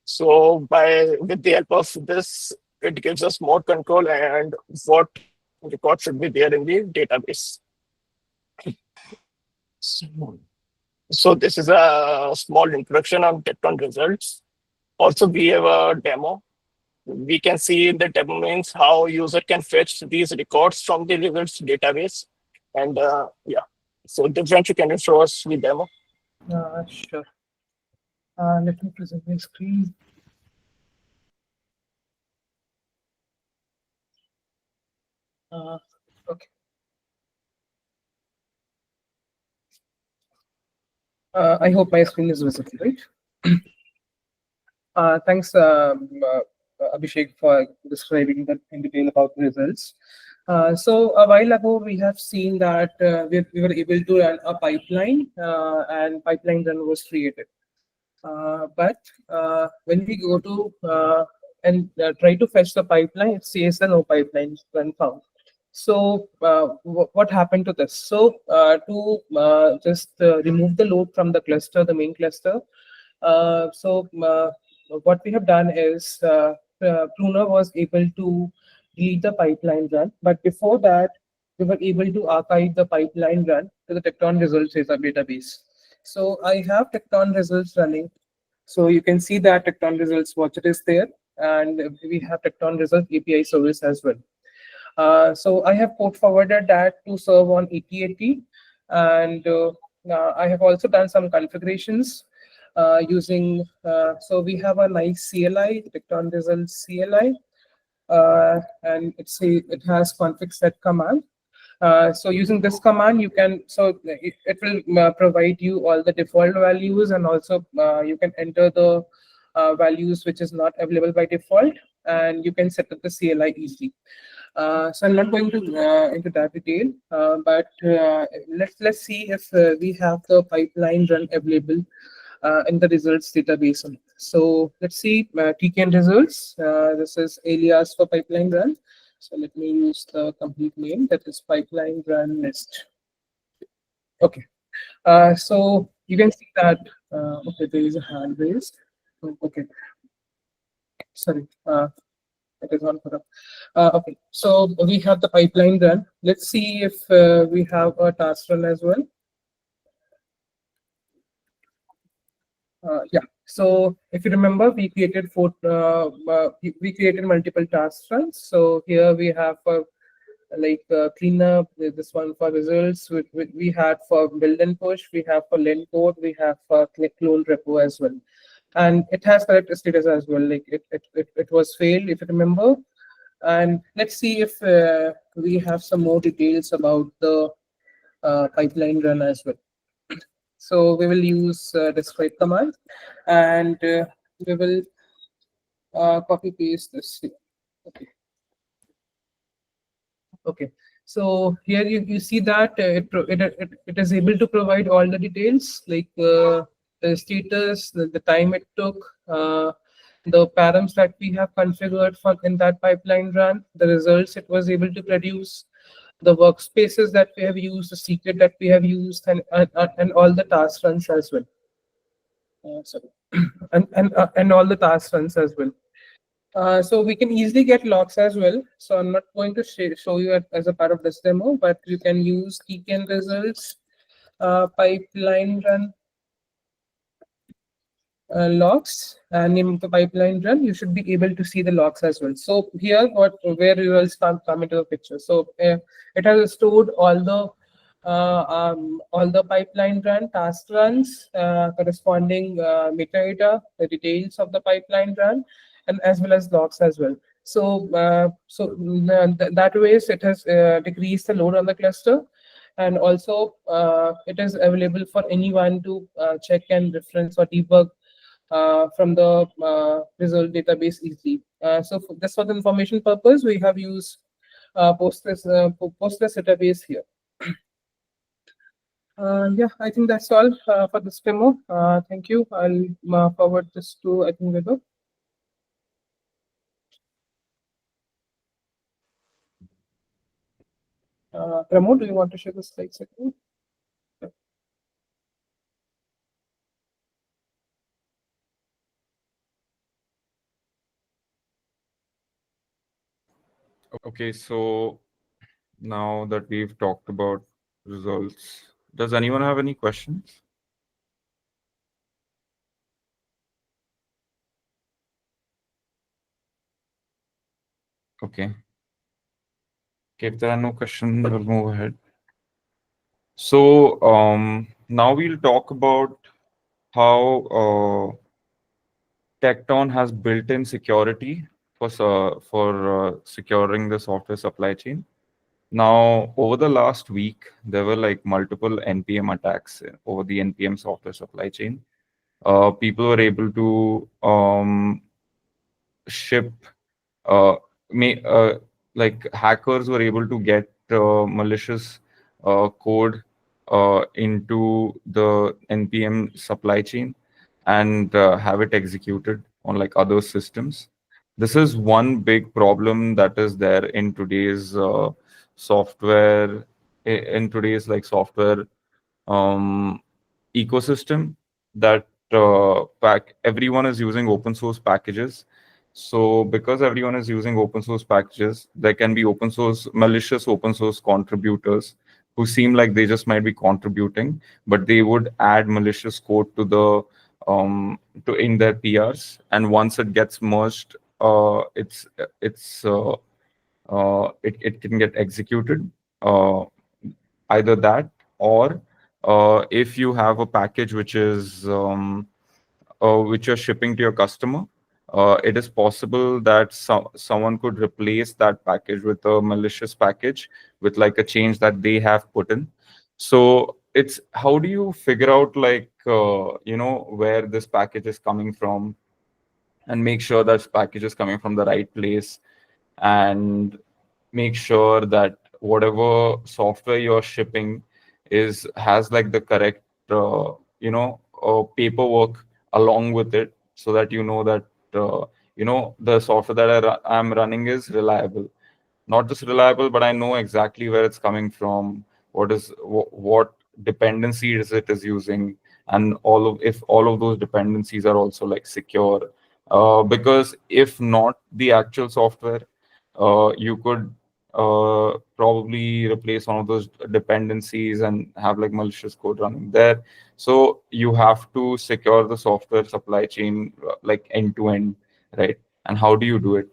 So with the help of this, it gives us more control and what record should be there in the database. So this is a small introduction on Tekton results. Also, we have a demo. We can see in the demo means how user can fetch these records from the results database. And yeah, so Divyansh, can you show us the demo? Sure. Let me present my screen. Okay. I hope my screen is visible, right? Thanks, Abhishek, for describing that in detail about the results. So a while ago, we have seen that we were able to run a pipeline, and pipeline run was created. But when we go to and try to fetch the pipeline, it says that no pipeline run found. So what happened to this? So to just remove the load from the cluster, the main cluster, what we have done is Pruner was able to delete the pipeline run, but before that, we were able to archive the pipeline run to the Tekton results database. So I have Tekton results running. So you can see that Tekton results watcher is there, and we have Tekton results API service as well. So I have port forwarded that to serve on 8080, and I have also done some configurations using. So we have a nice CLI, Tekton results CLI, and it has config set command. So using this command, you can it will provide you all the default values, and also you can enter the values which is not available by default, and you can set up the CLI easily. So I'm not going to into that detail, but let's see if we have the pipeline run available in the results database. So let's see TKN results. This is alias for pipeline run. So let me use the complete name, that is pipeline run list. Okay. So you can see that okay, there is a hand raised. Okay. Sorry. It is on for okay, so we have the pipeline run. Let's see if we have a task run as well. Yeah. So if you remember, we created multiple task runs. So here we have for cleanup, this one for results. We had for build and push. We have for lend code. We have for clone repo as well. And it has correct status as well. Like it was failed, if you remember. And let's see if we have some more details about the pipeline run as well. So we will use describe command, and we will copy paste this here. Okay. Okay. So here you see that it is able to provide all the details, like the status, the time it took, the params that we have configured for in that pipeline run, the results it was able to produce, the workspaces that we have used, the secret that we have used, and all the task runs as well. Sorry, and all the task runs as well. So we can easily get logs as well. So I'm not going to show you it as a part of this demo, but you can use TKN results, pipeline run logs, name of the pipeline run. You should be able to see the logs as well. So here, where results come into the picture. So it has stored all the pipeline run task runs, corresponding metadata, the details of the pipeline run, and as well as logs as well. So that ways it has decreased the load on the cluster, and also it is available for anyone to check and reference or debug from the result database easily. So just for the information purpose, we have used Postgres database here. Yeah, I think that's all for this demo. Thank you. I'll forward this to, I think, Vibhav. Pramod, do you want to share the slides again? Okay, so now that we've talked about results, does anyone have any questions? Okay. Okay, if there are no questions, we'll move ahead. So now we'll talk about how Tekton has built-in security for securing the software supply chain. Now, over the last week, there were like multiple NPM attacks over the NPM software supply chain. People were able to ship, may like hackers were able to get malicious code into the NPM supply chain and have it executed on like other systems. This is one big problem that is there in today's software, in today's like software ecosystem, that everyone is using open source packages. So because everyone is using open source packages, there can be malicious open source contributors who seem like they just might be contributing, but they would add malicious code to the to in their PRs, and once it gets merged, it can get executed. Either that, or if you have a package which you're shipping to your customer, it is possible that someone could replace that package with a malicious package with like a change that they have put in. So it's how do you figure out like where this package is coming from, and make sure that package is coming from the right place, and make sure that whatever software you're shipping has like the correct paperwork along with it, so that that the software that I'm running is reliable. Not just reliable, but I know exactly where it's coming from, what dependencies it is using, and if all of those dependencies are also like secure. Because if not the actual software, you could probably replace one of those dependencies and have like malicious code running there. So you have to secure the software supply chain like end to end, right? And how do you do it?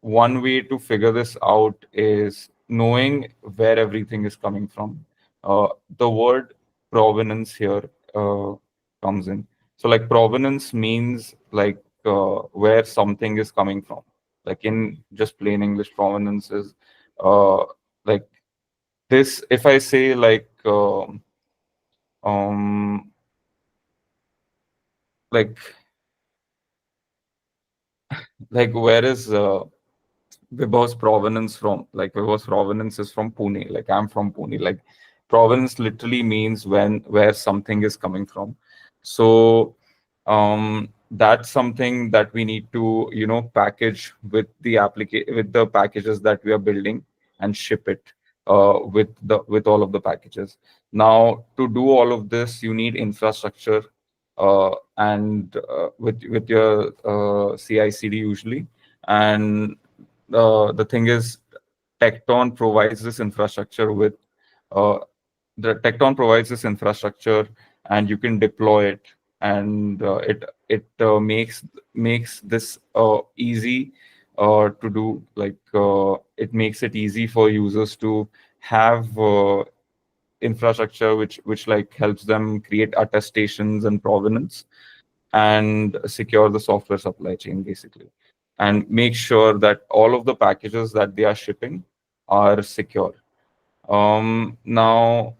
One way to figure this out is knowing where everything is coming from. The word provenance here comes in. So like provenance means like where something is coming from. Like in just plain English, provenance is like this. If I say um like where is Vibhav's provenance from? Like Vibhav's provenance is from Pune. Like I'm from Pune. Like provenance literally means where something is coming from. So that's something that we need to package with the packages that we are building, and ship it with all of the packages. Now to do all of this, you need infrastructure and with your CI CD usually. And the thing is, Tekton provides this infrastructure with uh, the Tekton provides this infrastructure, and you can deploy it, and it makes this easy to do. Like it makes it easy for users to have infrastructure which like helps them create attestations and provenance and secure the software supply chain basically, and make sure that all of the packages that they are shipping are secure. Now,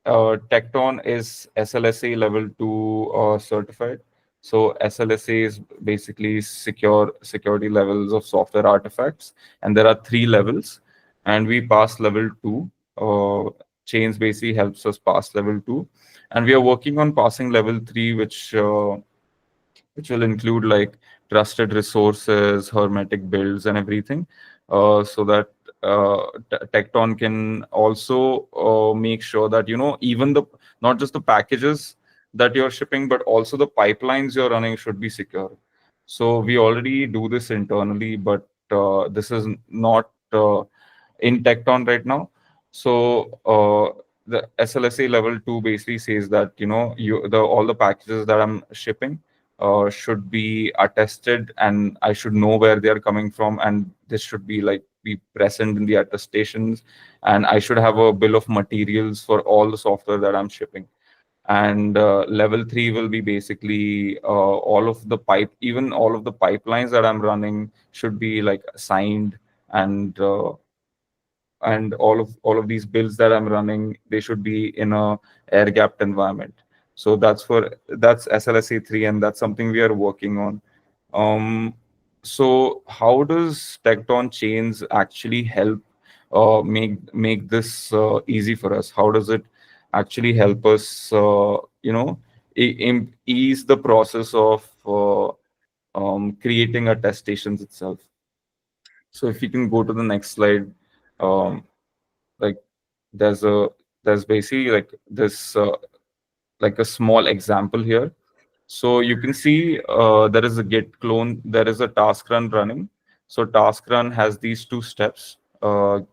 Tekton is SLSA level 2 certified. So SLSA is basically security levels of software artifacts, and there are 3 levels, and we pass level 2. Chains basically helps us pass level 2, and we are working on passing level 3, which will include like trusted resources, hermetic builds, and everything, so that Tekton can also make sure that even the not just the packages that you're shipping, but also the pipelines you're running should be secure. So we already do this internally, but this is not in Tekton right now. So the SLSA level 2 basically says that all the packages that I'm shipping should be attested, and I should know where they are coming from, and this should be present in the attestations, and I should have a bill of materials for all the software that I'm shipping. And level 3 will be basically even all of the pipelines that I'm running should be like signed, and all of these builds that I'm running, they should be in a air gapped environment. So that's SLSA 3, and that's something we are working on. So how does Tekton chains actually help make this easy for us? How does it actually help us ease the process of creating attestations itself? So if you can go to the next slide, um, like there's basically like this like a small example here. So you can see there is a git clone, there is a task run running. So task run has these 2 steps,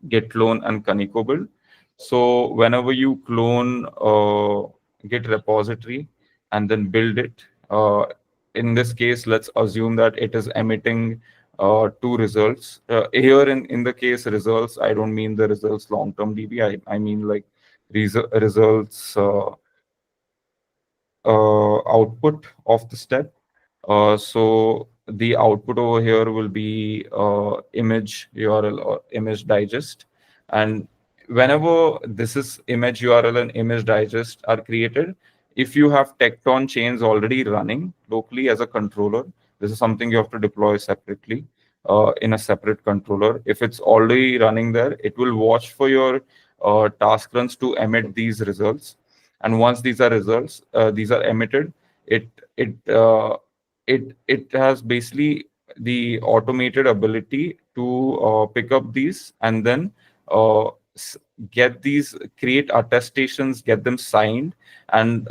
git clone and Kaneko build. So whenever you clone git repository and then build it, in this case, let's assume that it is emitting 2 results. Here in the case results, I don't mean the results long-term DB. I mean like results output of the step. So the output over here will be image URL or image digest. And whenever this is image URL and image digest are created, if you have Tekton chains already running locally as a controller, this is something you have to deploy separately in a separate controller. If it's already running there, it will watch for your task runs to emit these results. And once these are results, these are emitted, it it uh, it has basically the automated ability to pick up these and then uh, s- create attestations, get them signed, and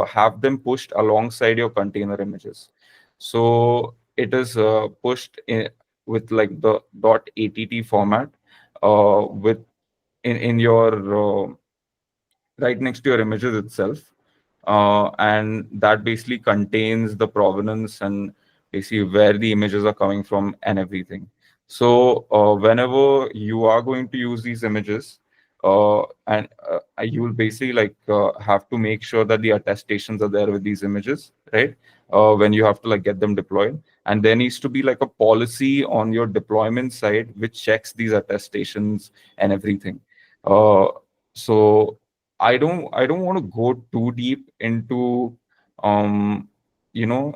have them pushed alongside your container images. So it is pushed with like the .att format with in your right next to your images itself. And that basically contains the provenance and basically where the images are coming from and everything. So whenever you are going to use these images, and you will basically have to make sure that the attestations are there with these images, right? When you have to like get them deployed, and there needs to be like a policy on your deployment side which checks these attestations and everything. Uh, so I don't want to go too deep into um you know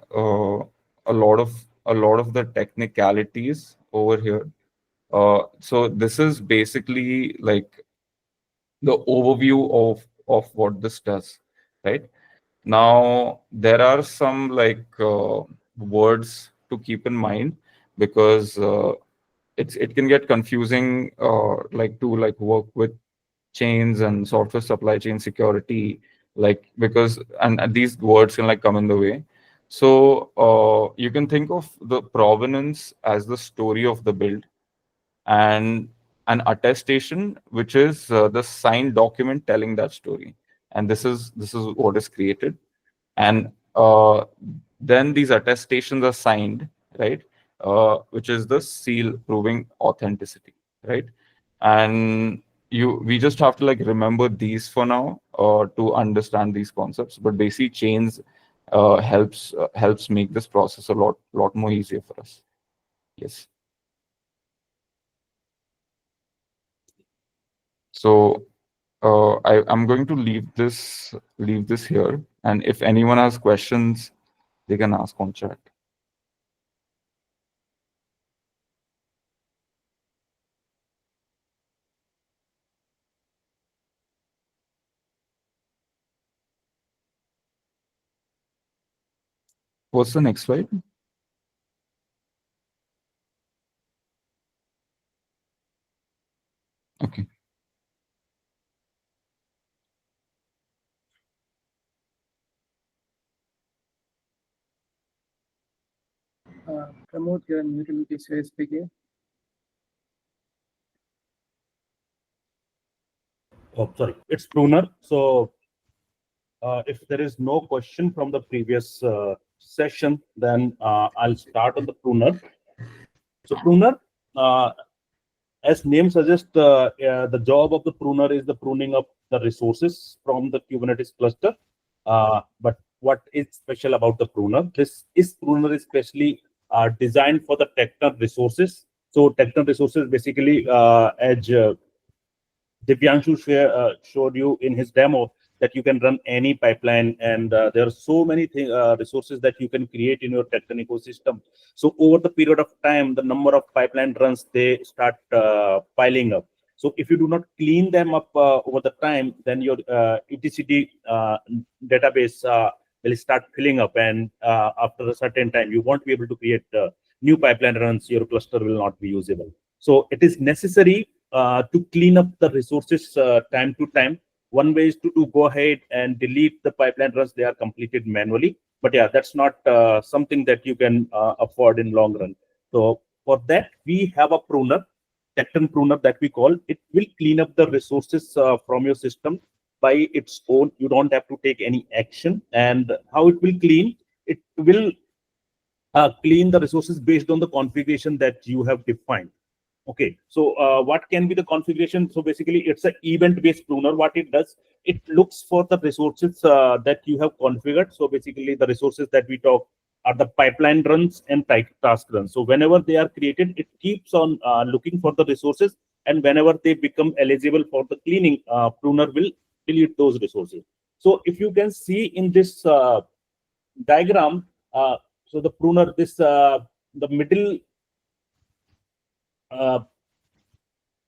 a lot of the technicalities over here. So this is basically like the overview of what this does, right? Now there are some words to keep in mind, because it can get confusing to like work with chains and software supply chain security like, because and these words can like come in the way. So you can think of the provenance as the story of the build, and an attestation, which is the signed document telling that story. And this is what is created. And then these attestations are signed, right? Which is the seal proving authenticity, right? And we just have to like remember these for now to understand these concepts. But basic chains helps make this process a lot more easier for us. Yes. So I'm going to leave this here, and if anyone has questions, they can ask on chat. What's the next slide? Okay. Pramod, you're muted in case you're speaking. Oh, sorry, it's pruner. So if there is no question from the previous session, then I'll start on the pruner. So pruner, as name suggests, the job of the pruner is the pruning of the resources from the Kubernetes cluster. But what is special about the pruner? Pruner is specially designed for the Tekton resources. So Tekton resources basically, as Divyanshu showed you in his demo, that you can run any pipeline, and there are so many resources that you can create in your Tekton ecosystem. So over the period of time, the number of pipeline runs, they start piling up. So if you do not clean them up over the time, then your etcd database will start filling up, and after a certain time, you won't be able to create new pipeline runs. Your cluster will not be usable. So it is necessary to clean up the resources time to time. One way is to go ahead and delete the pipeline runs they are completed manually. But yeah, that's not something that you can afford in long run. So for that, we have a pruner, Tekton pruner that we call. It will clean up the resources from your system by its own. You don't have to take any action. And how it will clean? It will clean the resources based on the configuration that you have defined. Okay, so what can be the configuration? So basically, it's an event-based pruner. What it does, it looks for the resources that you have configured. So basically, the resources that we talk are the pipeline runs and task runs. So whenever they are created, it keeps on looking for the resources, and whenever they become eligible for the cleaning, pruner will delete those resources. So if you can see in this diagram, so the pruner, the middle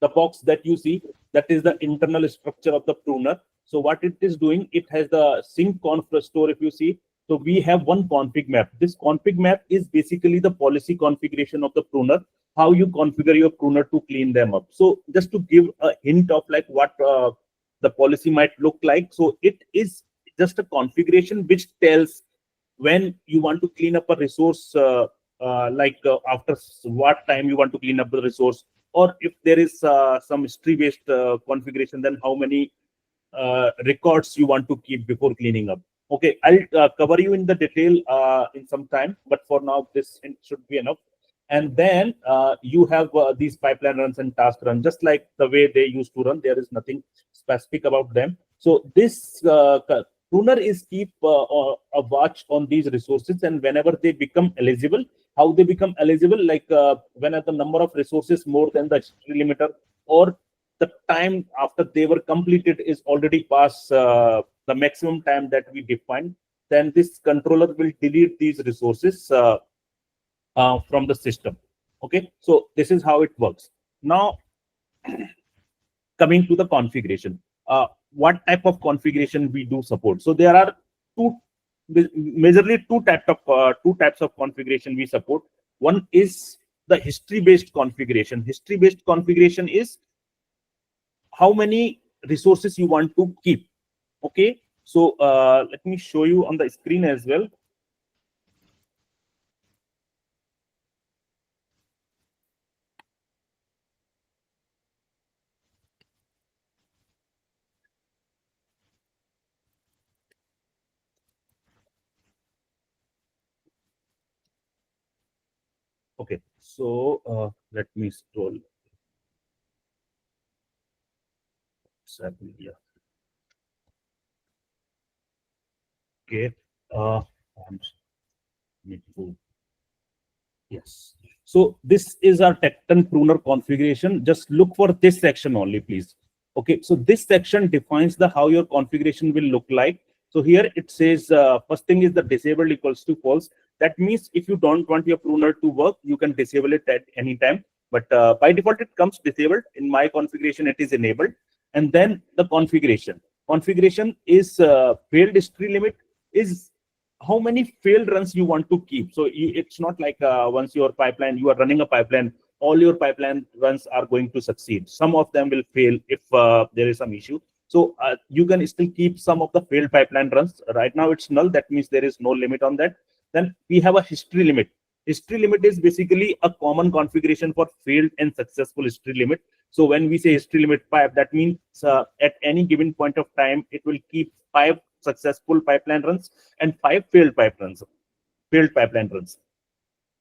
the box that you see, that is the internal structure of the pruner. So what it is doing, it has the sync conf store. If you see, so we have one config map. This config map is basically the policy configuration of the pruner, how you configure your pruner to clean them up. So just to give a hint of like what the policy might look like. So it is just a configuration which tells when you want to clean up a resource, after what time you want to clean up the resource, or if there is some history-based configuration, then how many records you want to keep before cleaning up. Okay, I'll cover you in the detail in some time, but for now, this should be enough. And then you have these pipeline runs and task runs, just like the way they used to run. There is nothing specific about them. So this pruner is keep a watch on these resources, and whenever they become eligible, how they become eligible, like when the number of resources more than the history limiter, or the time after they were completed is already past the maximum time that we defined, then this controller will delete these resources from the system. Okay, so this is how it works. Now, coming to the configuration, what type of configuration we do support? So there are majorly two types of configuration we support. One is the history-based configuration. History-based configuration is how many resources you want to keep. Okay, So let me show you on the screen as well. Okay, so let me scroll. Yeah. Okay. I'm need to. Yes. So this is our Tekton pruner configuration. Just look for this section only, please. Okay. So this section defines the how your configuration will look like. So here it says first thing is the disabled equals to false. That means if you don't want your pruner to work, you can disable it at any time. But by default, it comes disabled. In my configuration, it is enabled. And then the configuration. Configuration is failed history limit is how many failed runs you want to keep. So it's not like once your pipeline, you are running a pipeline, all your pipeline runs are going to succeed. Some of them will fail if there is some issue. So you can still keep some of the failed pipeline runs. Right now it's null. That means there is no limit on that. Then we have a history limit. History limit is basically a common configuration for failed and successful history limit. So when we say history limit 5, that means at any given point of time, it will keep 5 successful pipeline runs and 5 failed pipeline runs.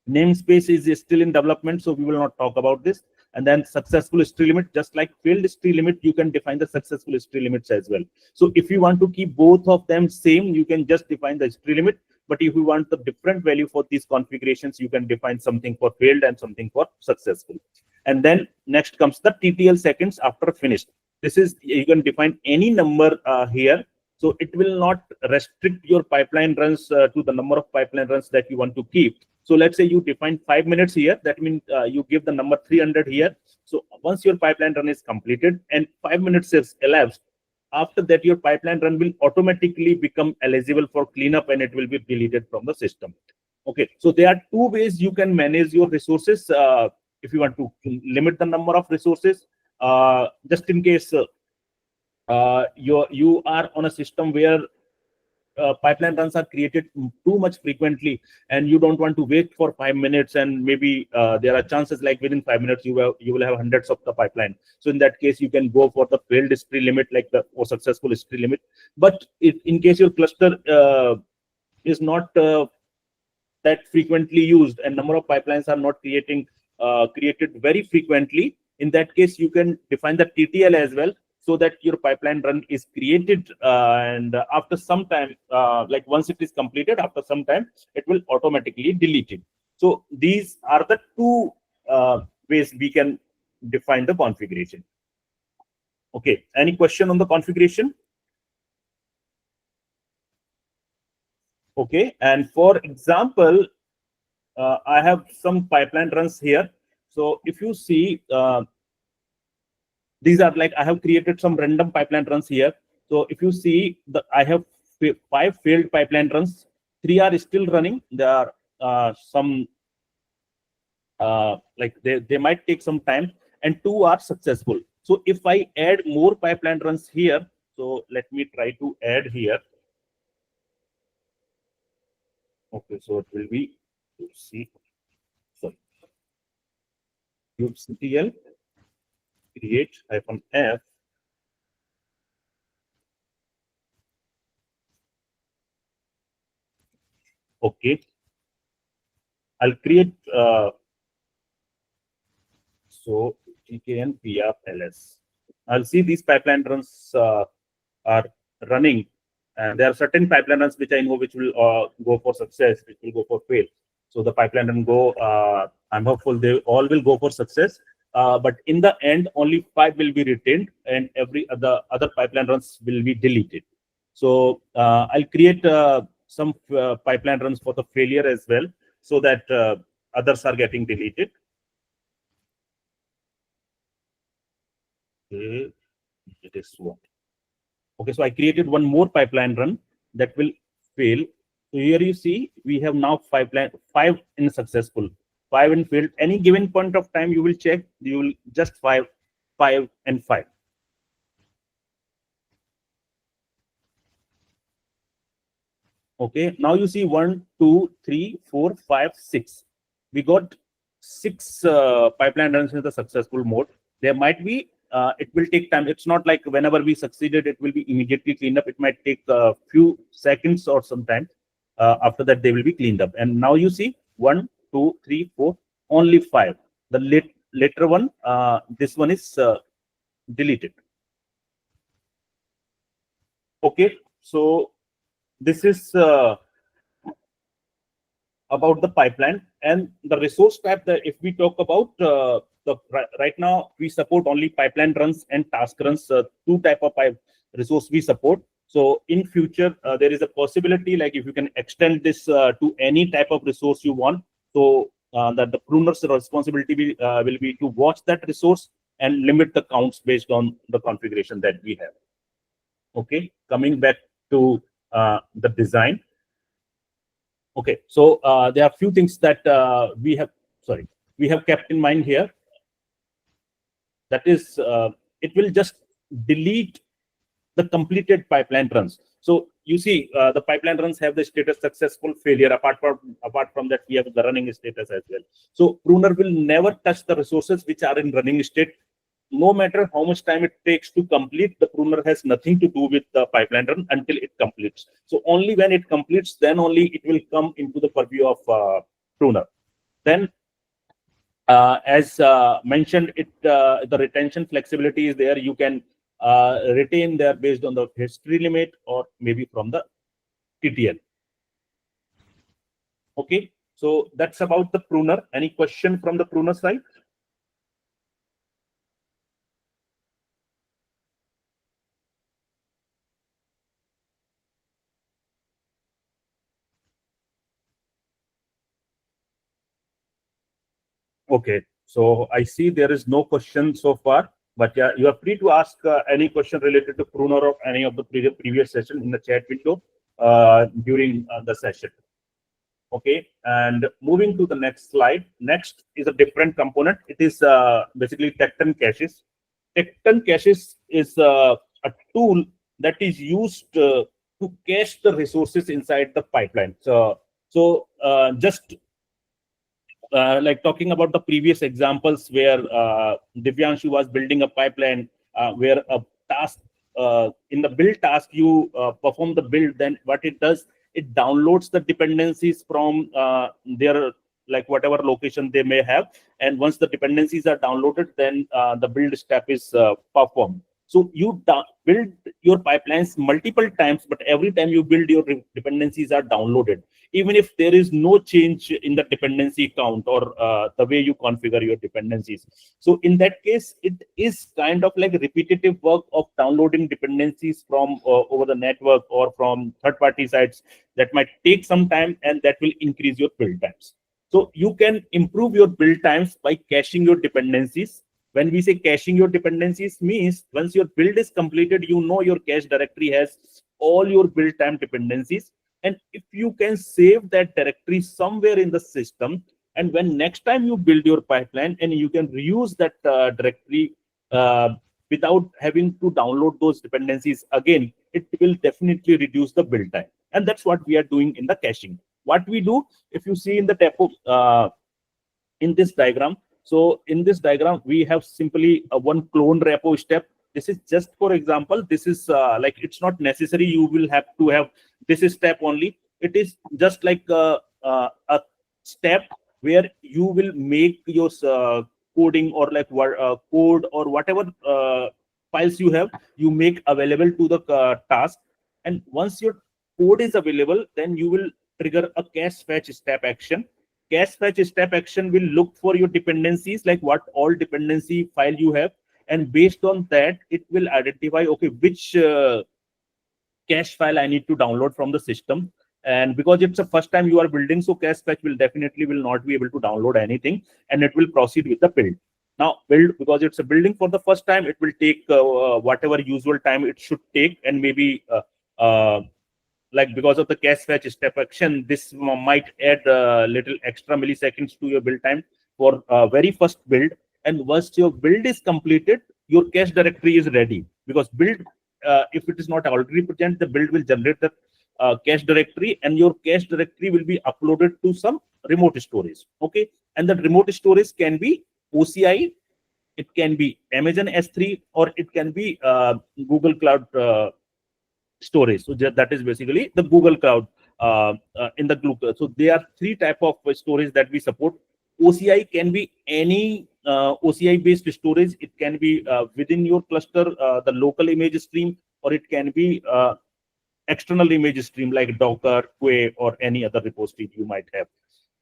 Namespace is still in development, so we will not talk about this. And then successful history limit, just like failed history limit, you can define the successful history limits as well. So if you want to keep both of them same, you can just define the history limit. But if you want the different value for these configurations, you can define something for failed and something for successful. And then next comes the TTL seconds after finished. This is, you can define any number here. So it will not restrict your pipeline runs to the number of pipeline runs that you want to keep. So let's say you define 5 minutes here. That means you give the number 300 here. So once your pipeline run is completed and 5 minutes is elapsed, after that your pipeline run will automatically become eligible for cleanup and it will be deleted from the system. Okay, so there are 2 ways you can manage your resources. If you want to limit the number of resources, just in case you are on a system where pipeline runs are created too much frequently and you don't want to wait for 5 minutes, and maybe there are chances like within 5 minutes you will have hundreds of the pipeline. So in that case you can go for the failed history limit, like the or successful history limit. But in case your cluster is not that frequently used and number of pipelines are not created very frequently, in that case you can define the TTL as well, so that your pipeline run is created and after some time, like once it is completed, after some time it will automatically delete it. So these are the 2 ways we can define the configuration. Okay, any question on the configuration? Okay, and for example, I have some pipeline runs here. So if you see, these are like I have created some random pipeline runs here. So if you see, I have 5 failed pipeline runs, 3 are still running. There are some like they might take some time, and 2 are successful. So if I add more pipeline runs here, so let me try to add here. Okay, so it will be kubectl create -f. Okay, I'll create so tkn ls. I'll see these pipeline runs are running, and there are certain pipeline runs which I know which will go for success, which will go for fail. So the pipeline run go, I'm hopeful they all will go for success. But in the end, only 5 will be retained, and every other pipeline runs will be deleted. So I'll create some pipeline runs for the failure as well, so that others are getting deleted. Okay, it is one. Okay, so I created one more pipeline run that will fail. So here you see we have now 5 in successful, 5 in failed. Any given point of time you will check, you will just 5 and 5. Okay, now you see 1, 2, 3, 4, 5, 6. We got 6 pipeline runs in the successful mode. There might be, it will take time. It's not like whenever we succeeded, it will be immediately cleaned up. It might take a few seconds or some time. After that, they will be cleaned up. And now you see 1, 2, 3, 4, only 5. The later one, this one is deleted. Okay, so this is about the pipeline and the resource type. That if we talk about right now, we support only pipeline runs and task runs. 2 type of resource we support. So in future, there is a possibility like if you can extend this to any type of resource you want. So that the pruner's responsibility will be to watch that resource and limit the counts based on the configuration that we have. Okay, coming back to the design. Okay, so there are a few things that we have kept in mind here. That is, it will just delete the completed pipeline runs. So you see, the pipeline runs have the status successful, failure. Apart from that, we have the running status as well. So pruner will never touch the resources which are in running state. No matter how much time it takes to complete, the pruner has nothing to do with the pipeline run until it completes. So only when it completes, then only it will come into the purview of pruner. Then, as mentioned, the retention flexibility is there. You can retain there based on the history limit or maybe from the TTL. Okay, so that's about the pruner. Any question from the pruner side? Okay, so I see there is no question so far, but yeah, you are free to ask any question related to pruner or any of the previous session in the chat window during the session. Okay, and moving to the next slide. Next is a different component. It is basically Tekton caches. Tekton caches is a tool that is used to cache the resources inside the pipeline. So just like talking about the previous examples where Divyanshu was building a pipeline where a task in the build task you perform the build, then what it does, it downloads the dependencies from their like whatever location they may have, and once the dependencies are downloaded, then the build step is performed. So you build your pipelines multiple times, but every time you build, your dependencies are downloaded, even if there is no change in the dependency count or the way you configure your dependencies. So in that case, it is kind of like repetitive work of downloading dependencies from over the network or from third-party sites that might take some time, and that will increase your build times. So you can improve your build times by caching your dependencies. When we say caching your dependencies, means once your build is completed, you know your cache directory has all your build time dependencies. And if you can save that directory somewhere in the system, and when next time you build your pipeline, and you can reuse that directory without having to download those dependencies again, it will definitely reduce the build time. And that's what we are doing in the caching. What we do, if you see in the demo, in this diagram, so in this diagram, we have simply one clone repo step. This is just for example. This is like, it's not necessary you will have to have this step only. It is just like a step where you will make your coding or like code or whatever files you have, you make available to the task. And once your code is available, then you will trigger a cache fetch step action. Cache fetch step action will look for your dependencies, like what all dependency file you have, and based on that, it will identify, okay, which cache file I need to download from the system. And because it's the first time you are building, so cache fetch will definitely not be able to download anything, and it will proceed with the build. Now, build, because it's a building for the first time, it will take whatever usual time it should take, and maybe like because of the cache fetch step action, this might add a little extra milliseconds to your build time for very first build. And once your build is completed, your cache directory is ready, because build, if it is not already present, the build will generate the cache directory, and your cache directory will be uploaded to some remote storage. Okay, and that remote storage can be OCI, it can be Amazon S3, or it can be Google Cloud storage. So that is basically the Google Cloud in the Google. So there are three type of storage that we support. OCI can be any OCI based storage. It can be within your cluster, the local image stream, or it can be external image stream like Docker, Quay, or any other repository you might have.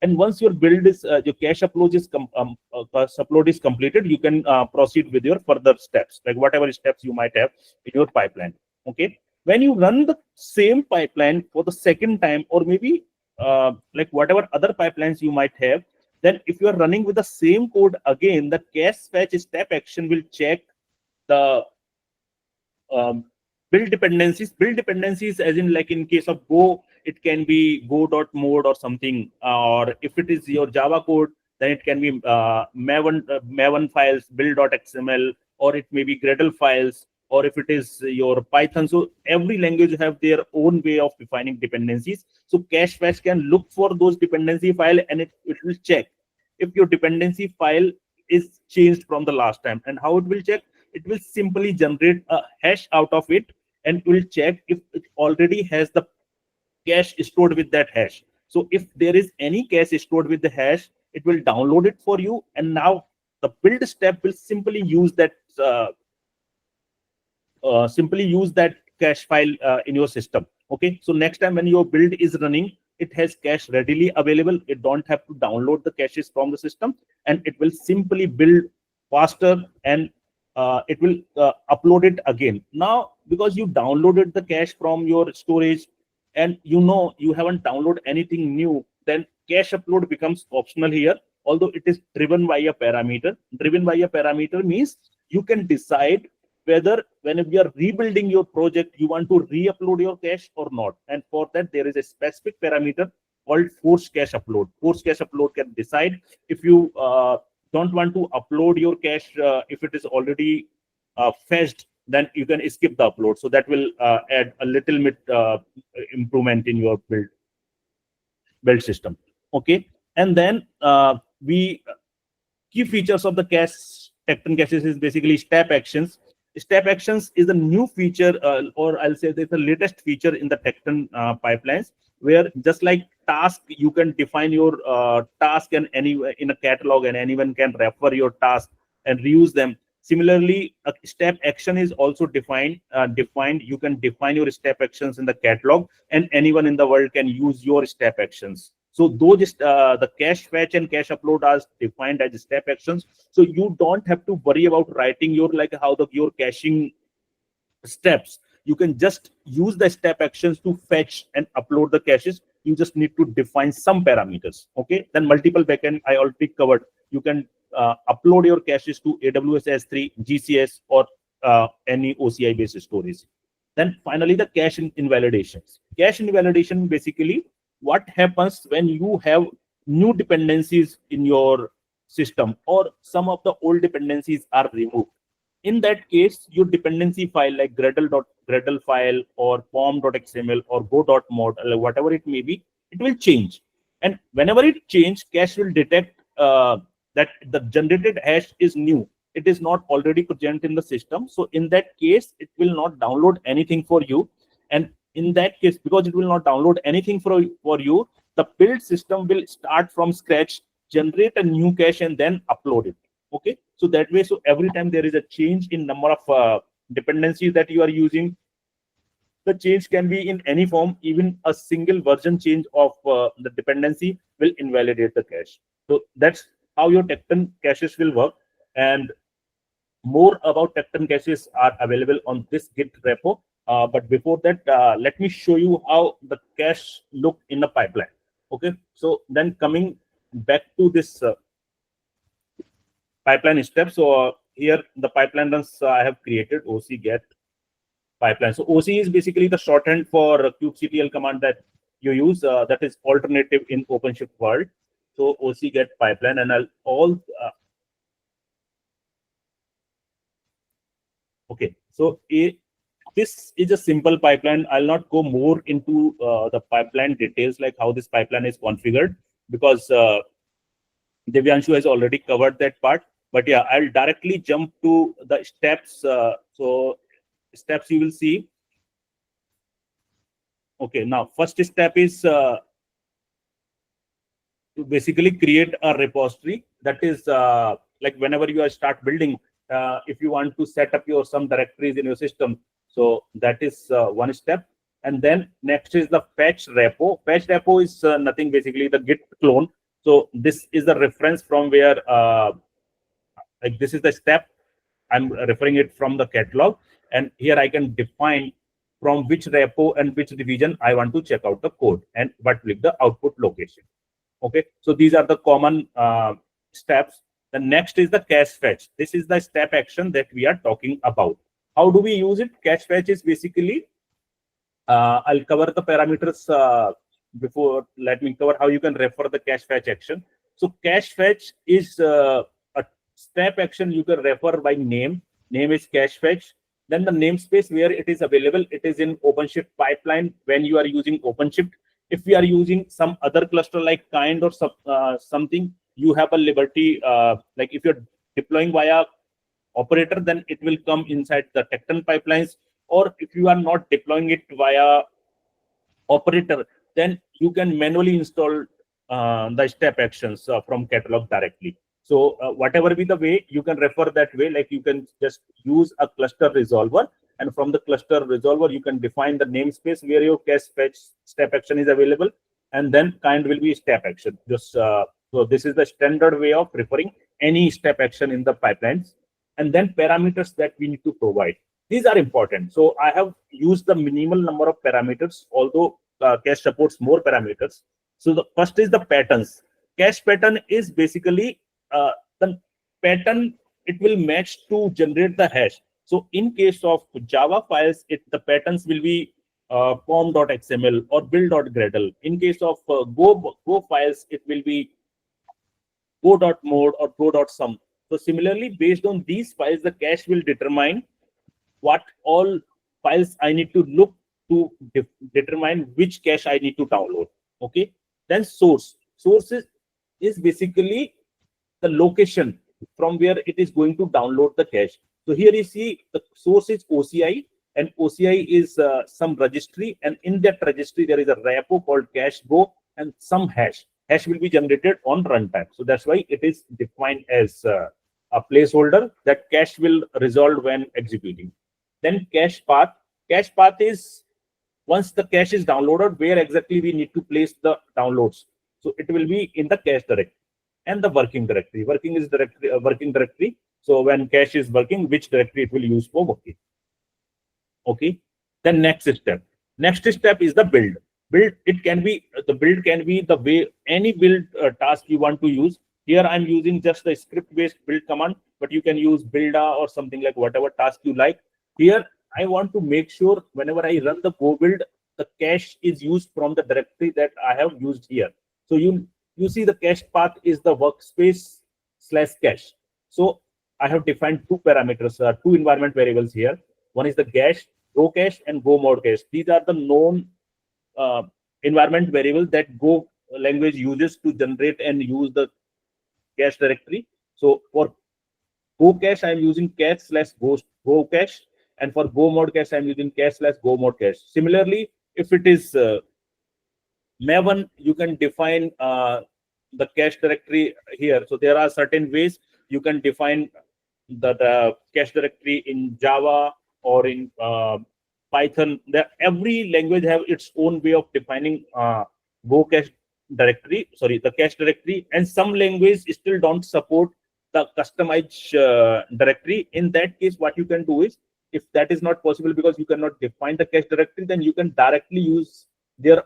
And once your build is your cache upload is completed, you can proceed with your further steps, like whatever steps you might have in your pipeline. Okay, when you run the same pipeline for the second time, or maybe like whatever other pipelines you might have, then if you are running with the same code again, the cache fetch step action will check the build dependencies. Build dependencies, as in like in case of Go, it can be go.mode or something, or if it is your Java code, then it can be Maven files, build.xml, or it may be Gradle files, or if it is your Python. So every language have their own way of defining dependencies. So cache fetch can look for those dependency file, and it will check if your dependency file is changed from the last time. And how it will check? It will simply generate a hash out of it, and will check if it already has the cache stored with that hash. So if there is any cache stored with the hash, it will download it for you, and now the build step will simply use that cache file in your system. Okay, so next time when your build is running, it has cache readily available. It don't have to download the caches from the system, and it will simply build faster, and it will upload it again. Now, because you downloaded the cache from your storage, and you know you haven't downloaded anything new, then cache upload becomes optional here, although it is driven by a parameter. Driven by a parameter means you can decide whether whenever you are rebuilding your project, you want to re-upload your cache or not. And for that, there is a specific parameter called force cache upload. Force cache upload can decide if you don't want to upload your cache if it is already fetched, then you can skip the upload. So that will add a little bit improvement in your build system. Okay, and then key features of the cache Tekton caches is basically step actions. Step actions is a new feature, or I'll say it's the latest feature in the Tekton pipelines, where just like task, you can define your task and in a catalog, and anyone can refer your task and reuse them. Similarly, a step action is also defined. You can define your step actions in the catalog, and anyone in the world can use your step actions. So those the cache fetch and cache upload are defined as step actions. So you don't have to worry about writing your your caching steps. You can just use the step actions to fetch and upload the caches. You just need to define some parameters. Okay, then multiple backend I already covered. You can upload your caches to AWS S3, GCS, or any OCI based storage. Then finally, the cache invalidations. Cache invalidation, basically what happens when you have new dependencies in your system, or some of the old dependencies are removed. In that case, your dependency file like Gradle file or pom.xml or go.mod, whatever it may be, it will change. And whenever it changes, cache will detect that the generated hash is new. It is not already present in the system. So in that case, it will not download anything for you. And in that case, because it will not download anything for you, the build system will start from scratch, generate a new cache, and then upload it. Okay, so that way, so every time there is a change in number of dependencies that you are using, the change can be in any form. Even a single version change of the dependency will invalidate the cache. So that's how your Tekton caches will work. And more about Tekton caches are available on this Git repo. But before that, let me show you how the cache look in the pipeline. Okay, so then coming back to this pipeline step. So here the pipeline runs I have created OC get pipeline. So OC is basically the shorthand for kubectl command that you use. That is alternative in OpenShift world. So OC get pipeline, and okay. So this is a simple pipeline. I'll not go more into the pipeline details, like how this pipeline is configured, because Divyanshu has already covered that part. But yeah, I'll directly jump to the steps. So steps you will see. Okay, now first step is to basically create a repository. That is like whenever you start building, if you want to set up your some directories in your system, so that is one step. And then next is the fetch repo. Fetch repo is nothing, basically the Git clone. So this is the reference from where like this is the step. I'm referring it from the catalog, and here I can define from which repo and which division I want to check out the code and what will be the output location. Okay, so these are the common steps. The next is the cache fetch. This is the step action that we are talking about. How do we use it? Cache fetch is basically, I'll cover the parameters before. Let me cover how you can refer the cache fetch action. So cache fetch is a step action you can refer by name. Name is cache fetch. Then the namespace where it is available, it is in OpenShift pipeline when you are using OpenShift. If we are using some other cluster like kind or something, you have a liberty. Like if you're deploying via operator, then it will come inside the Tekton pipelines. Or if you are not deploying it via operator, then you can manually install the step actions from catalog directly. So whatever be the way, you can refer that way. Like you can just use a cluster resolver, and from the cluster resolver, you can define the namespace where your cache fetch step action is available, and then kind will be step action. Just so this is the standard way of referring any step action in the pipelines. And then parameters that we need to provide. These are important. So I have used the minimal number of parameters, although cache supports more parameters. So the first is the patterns. Cache pattern is basically the pattern it will match to generate the hash. So in case of Java files, the patterns will be pom.xml or build.gradle. In case of Go files, it will be go.mode or go.sum. So similarly, based on these files, the cache will determine what all files I need to look to determine which cache I need to download. Okay. Then source. Source is basically the location from where it is going to download the cache. So here you see the source is OCI, and OCI is some registry, and in that registry there is a repo called cache go and some hash. Hash will be generated on runtime. So that's why it is defined as a placeholder that cache will resolve when executing. Then cache path. Cache path is once the cache is downloaded, where exactly we need to place the downloads. So it will be in the cache directory and the working directory. Working is directory, working directory. So when cache is working, which directory it will use for working. Okay. Then next step. Next step is the build. Build, it can be the build can be the way any build task you want to use. Here I'm using just the script-based build command, but you can use builda or something like whatever task you like. Here I want to make sure whenever I run the go build, the cache is used from the directory that I have used here. So you see the cache path is the workspace / cache. So I have defined two parameters, two environment variables here. One is the cache, go cache, and go mode cache. These are the known environment variables that Go language uses to generate and use the cache directory. So for go cache, I'm using cache / go cache, and for go mode cache, I'm using cache / go mode cache. Similarly, if it is Maven, you can define the cache directory here. So there are certain ways you can define the cache directory in Java or in Python. Every language have its own way of defining Go cache directory. Sorry, the cache directory, and some languages still don't support the customized directory. In that case, what you can do is, if that is not possible because you cannot define the cache directory, then you can directly use their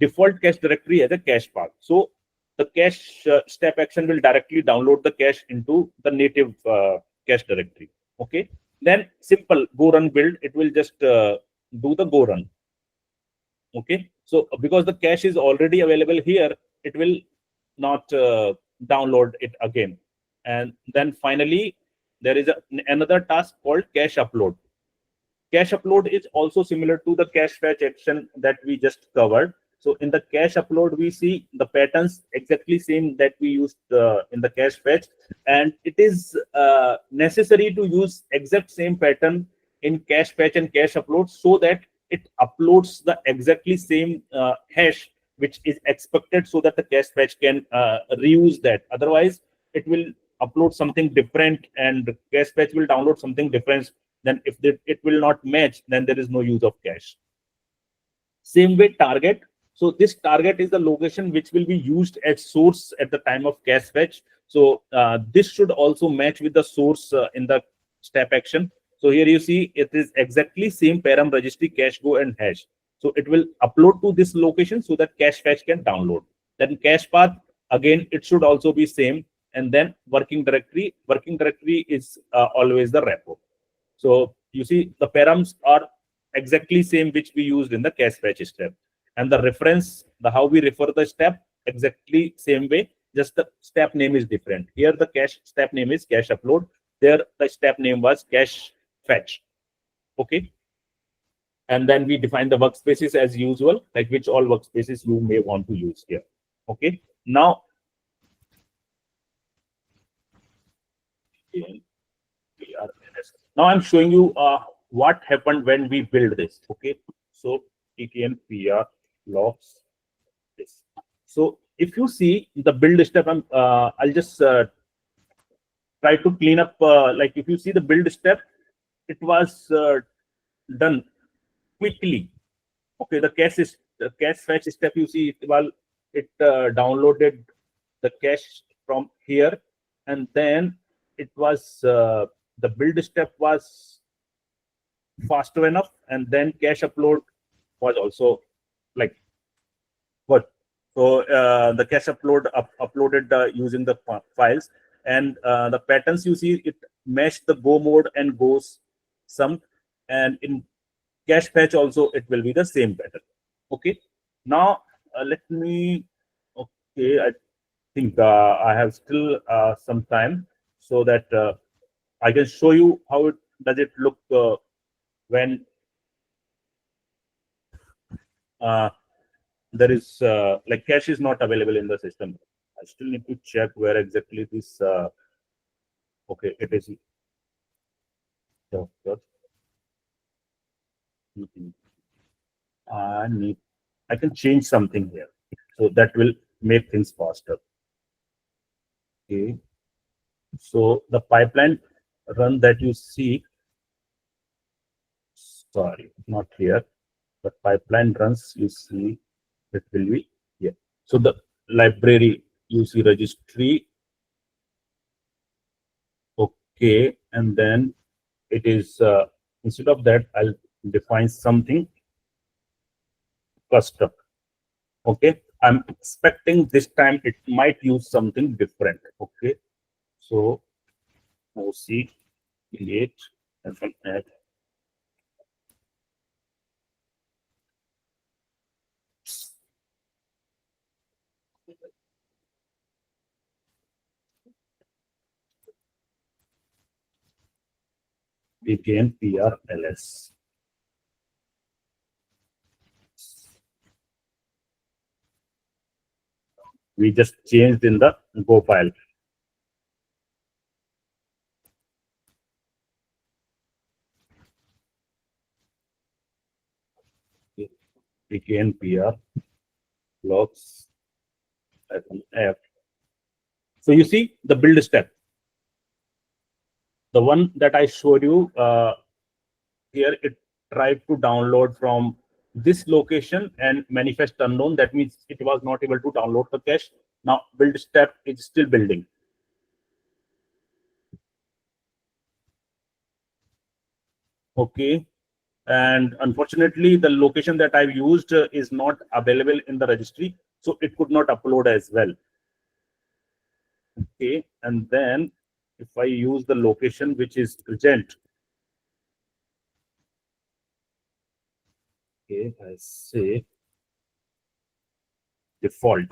default cache directory as a cache path. So the cache step action will directly download the cache into the native cache directory. Okay. Then simple go run build, it will just do the go run. Okay. So because the cache is already available here, it will not download it again. And then finally, there is another task called cache upload. cache upload is also similar to the cache fetch action that we just covered. So in the cache upload, we see the patterns exactly same that we used in the cache fetch, and it is necessary to use exact same pattern in cache fetch and cache upload so that it uploads the exactly same hash which is expected, so that the cache fetch can reuse that. Otherwise, it will upload something different and cache fetch will download something different. Then if it will not match, then there is no use of cache. Same way target. So this target is the location which will be used as source at the time of cache fetch. So this should also match with the source in the step action. So here you see it is exactly same param registry cache go and hash. So it will upload to this location so that cache fetch can download. Then cache path, again it should also be same. And then working directory is always the repo. So you see the params are exactly same which we used in the cache fetch step, and the reference, the how we refer the step, exactly same way, just the step name is different. Here the cache step name is cache upload, there the step name was cache fetch. Okay, and then we define the workspaces as usual, like which all workspaces you may want to use here. Okay, now I'm showing you what happened when we build this. Okay, so TKNPR logs this. So if you see the build step, I'll just try to clean up. Like if you see the build step, it was done quickly. Okay, the cache fetch step, you see it downloaded the cache from here, and then it was the build step was faster enough, and then cache upload was also like good. So the cache uploaded using the files, and the patterns you see, it meshed the go mode and goes sum, and in cache fetch also it will be the same pattern. Okay, now let me, okay, I think I have still some time, so that I can show you how it does it look when there is like cache is not available in the system. I still need to check where exactly this okay, it is. I can change something here, so that will make things faster. Okay, so the pipeline run that you see, sorry, not here, but pipeline runs you see, it will be here. So the library you see registry, okay, and then it is instead of that I'll define something custom. Okay, I'm expecting this time it might use something different. Okay, so OC create and then add begin PRLS. We just changed in the Go file. Begin PR logs F. So you see the build step. The one that I showed you here, it tried to download from this location and manifest unknown. That means it was not able to download the cache. Now build step is still building. Okay, and unfortunately the location that I've used is not available in the registry, so it could not upload as well. Okay, and then if I use the location which is present, okay, I say default.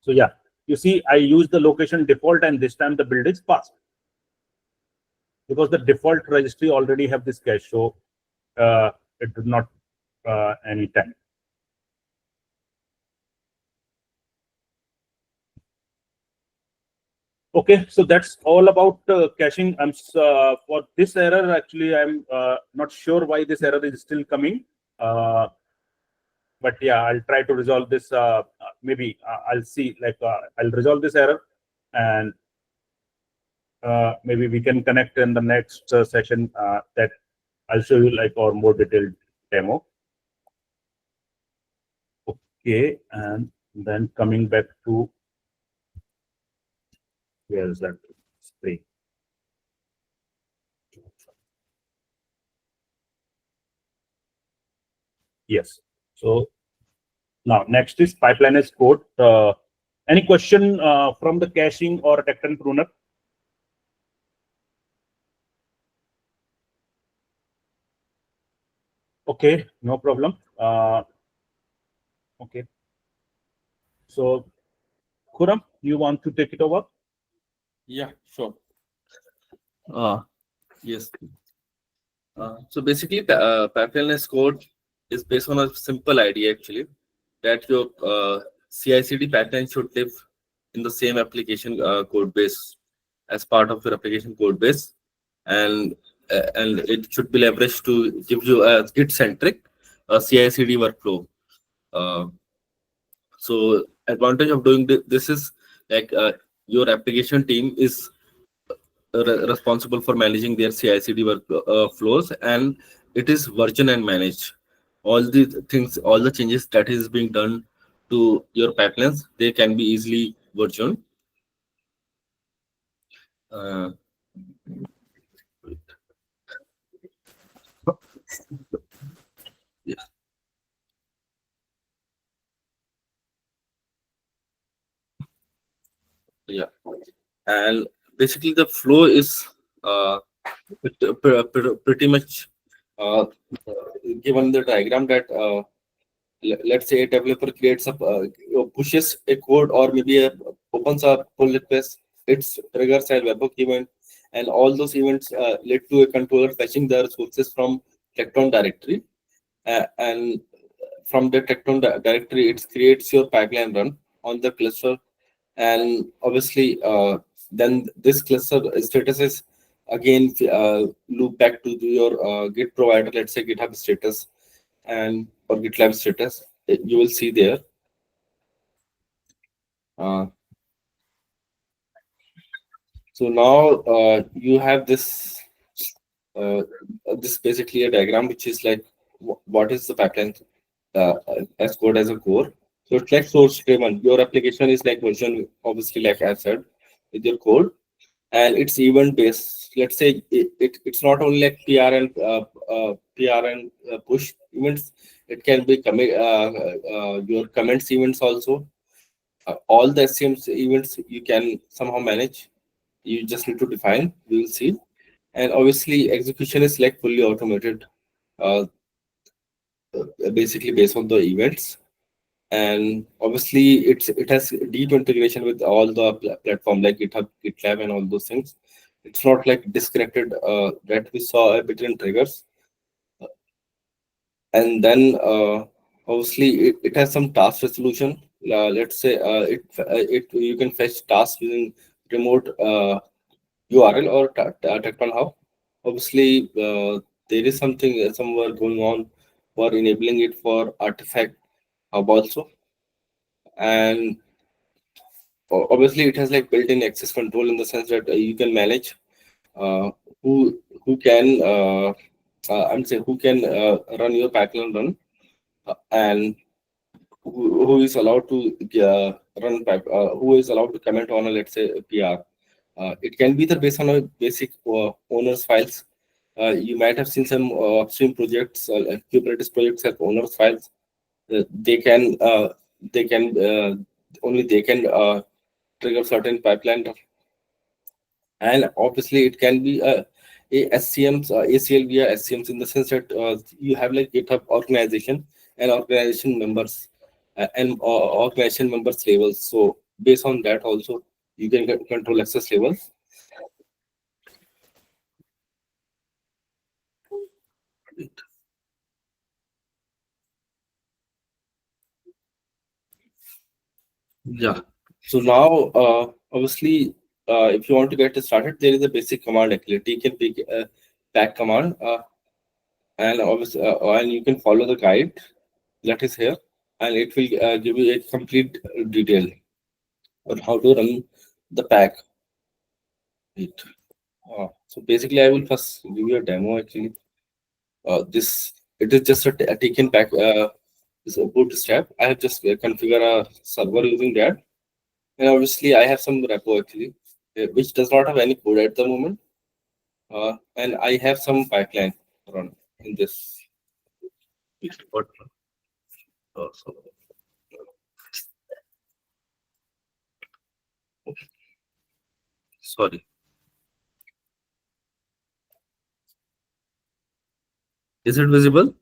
So yeah, you see, I use the location default, and this time the build is fast because the default registry already have this cache, so it did not any time. Okay, so that's all about caching. I'm for this error. Actually, I'm not sure why this error is still coming. But yeah, I'll try to resolve this. Maybe I'll see. Like I'll resolve this error, and maybe we can connect in the next session. That I'll show you like our more detailed demo. Okay, and then coming back to where is that screen? Yes. So now next is pipeline as code. Any question from the caching or Tekton pruner? Okay, no problem. Okay. So, Khurram, you want to take it over? Yeah, sure. Yes. So basically, pipeline as code is based on a simple idea actually, that your CI CD pipeline should live in the same application code base as part of your application code base, and it should be leveraged to give you a Git centric CI CD workflow. So advantage of doing this is like your application team is responsible for managing their CI/CD work flows, and it is version and managed. All the things, all the changes that is being done to your pipelines, they can be easily versioned. Uh, yeah. Yeah, and basically the flow is pretty much given the diagram that let's say a developer creates a pushes a code, or maybe opens a pull request, it triggers a webhook event, and all those events lead to a controller fetching the resources from Tekton directory, and from the Tekton directory it creates your pipeline run on the cluster, and obviously then this cluster status is again loop back to your Git provider, let's say GitHub status and or GitLab status. You will see there. So now you have this this basically a diagram which is like what is the pipeline as code as a core. So it's like source driven. Your application is like version, obviously, like I said, with your code, and it's event based. Let's say it's not only like PR and push events. It can be your comments events also. All the SCMs events you can somehow manage. You just need to define. We will see, and obviously execution is like fully automated, basically based on the events. And obviously it has deep integration with all the platform like GitHub, GitLab, and all those things. It's not like disconnected that we saw a bit in triggers. And then obviously it has some task resolution. Let's say you can fetch tasks using remote URL or Tekton Hub. Obviously there is something somewhere going on for enabling it for Artifact Hub also. And obviously it has like built-in access control in the sense that you can manage who can I'm saying who can run your pipeline run, and who is allowed to run who is allowed to comment on a, let's say, a PR. It can be the based on a basic owners files. You might have seen some upstream projects, like Kubernetes projects have owners files. They can only they can trigger certain pipeline, and obviously it can be a SCMs, ACL via SCMs, in the sense that you have like GitHub organization and organization members and organization members levels. So based on that also you can control access levels. Yeah. So now, obviously, if you want to get started, there is a basic command actually. Can pick a pack command, and obviously, and you can follow the guide that is here, and it will give you a complete detail on how to run the pack. Right. So basically, I will first give you a demo actually. This it is just a taken pack. Is a bootstrap. I have just configured a server using that. And obviously, I have some repo actually, which does not have any code at the moment. And I have some pipeline run in this. What? So, sorry. Is it visible?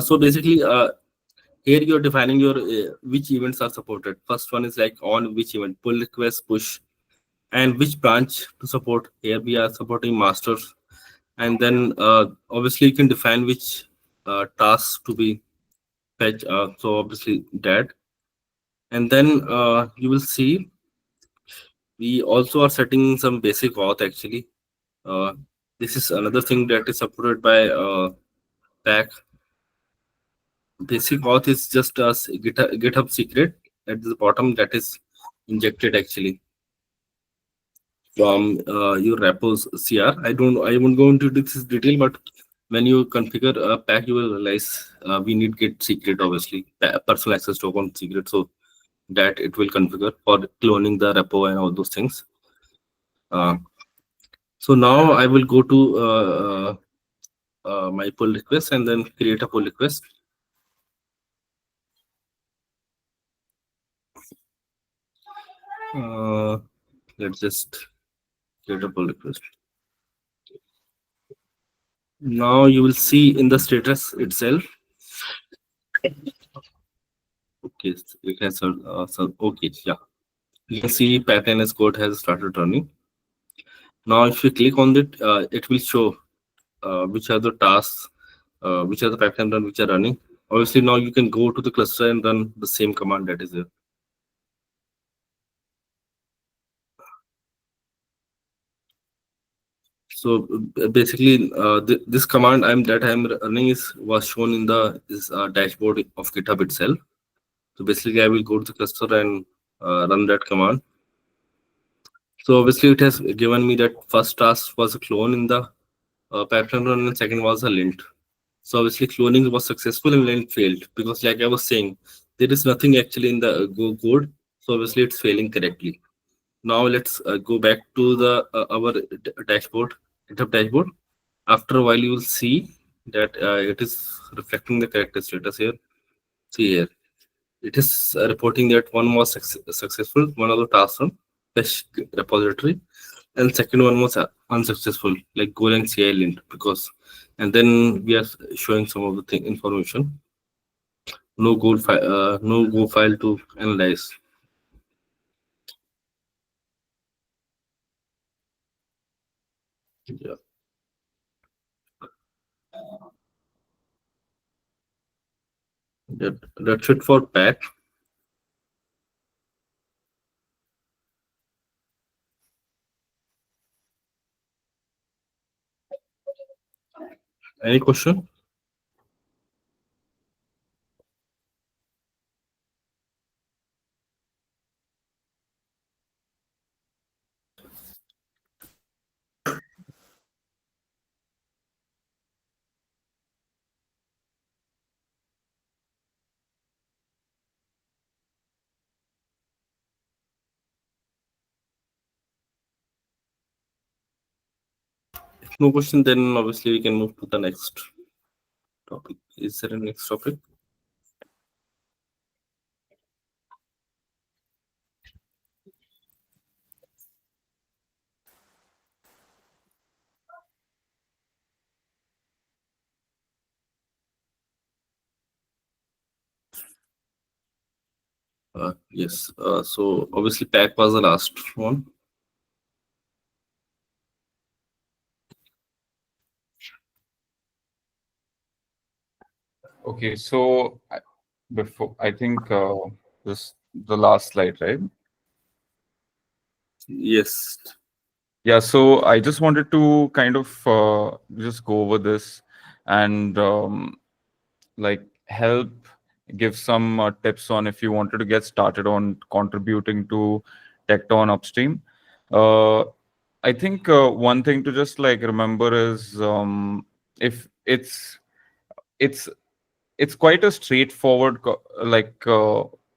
So basically, here you're defining your which events are supported. First one is like on which event, pull request, push, and which branch to support. Here we are supporting masters, and then obviously you can define which tasks to be fetched. So obviously that, and then you will see we also are setting some basic auth actually. Uh, this is another thing that is supported by pack. Basic auth is just a GitHub secret at the bottom that is injected actually from your repos CR. I won't go into this detail, but when you configure a pack, you will realize we need Git secret, obviously, personal access token secret, so that it will configure for cloning the repo and all those things. So now I will go to my pull request and then create a pull request. Let's just create a pull request. Now you will see in the status itself. Okay, it has okay, yeah. You can see pattern as code has started running. Now, if you click on it, it will show which are the tasks, which are the pipeline run which are running. Obviously, now you can go to the cluster and run the same command that is there. So basically, this command I'm running was shown in the dashboard of GitHub itself. So basically, I will go to the cluster and run that command. So obviously, it has given me that first task was a clone in the pipeline run, and second was a lint. So obviously, cloning was successful and lint failed because, like I was saying, there is nothing actually in the Go code. So obviously, it's failing correctly. Now let's go back to the our dashboard, GitHub dashboard. After a while, you will see that it is reflecting the correct status here. See here, it is reporting that one was successful, one of the tasks from fetch repository, and second one was unsuccessful, like Golang CI lint, because, and then we are showing some of the information. No Go file to analyze. Yeah. That's it for pack. Any question? If no question, then obviously we can move to the next topic. Is there a next topic? Yes. So obviously pack was the last one. Okay, so before I think this the last slide, right? Yes. Yeah, so I just wanted to kind of just go over this and like help give some tips on if you wanted to get started on contributing to Tekton upstream. Uh, I think one thing to just like remember is if it's it's quite a straightforward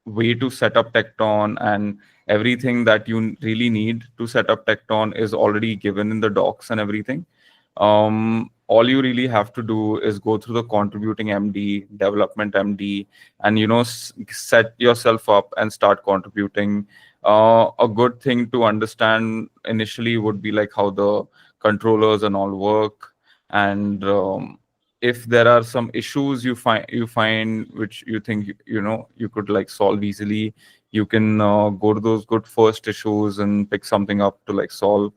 way to set up Tekton, and everything that you really need to set up Tekton is already given in the docs and everything. All you really have to do is go through the contributing MD, development MD, and set yourself up and start contributing. A good thing to understand initially would be like how the controllers and all work, and if there are some issues you find which you think you could like solve easily, you can go to those good first issues and pick something up to like solve.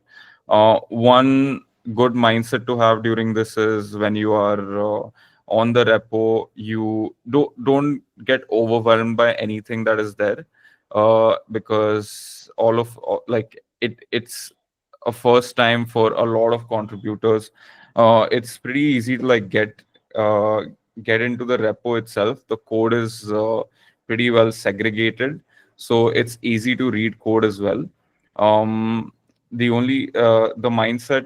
One good mindset to have during this is when you are on the repo, you don't get overwhelmed by anything that is there, because like it's a first time for a lot of contributors. It's pretty easy to like uh, get into the repo itself. The code is pretty well segregated, so it's easy to read code as well. The only the mindset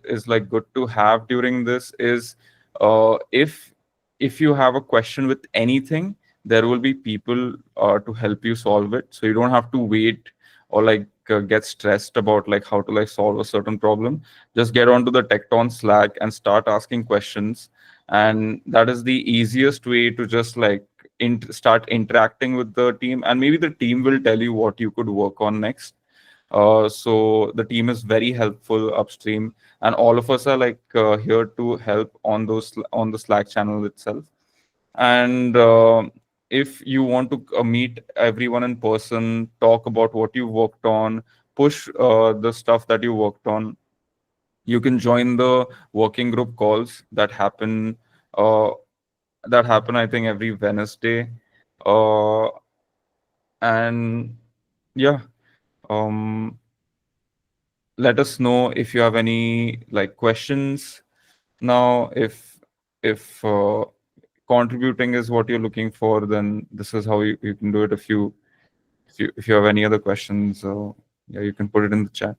is like good to have during this is if you have a question with anything, there will be people to help you solve it, so you don't have to wait or like get stressed about like how to like solve a certain problem. Just get onto the Tekton Slack and start asking questions, and that is the easiest way to just like start interacting with the team, and maybe the team will tell you what you could work on next. So the team is very helpful upstream, and all of us are like here to help on on the Slack channel itself. And if you want to meet everyone in person, talk about what you worked on, push the stuff that you worked on, you can join the working group calls uh, that happen I think every Wednesday. Uh, and yeah, um, let us know if you have any like questions now. If contributing is what you're looking for, then this is how you can do it. If you have any other questions, yeah, you can put it in the chat.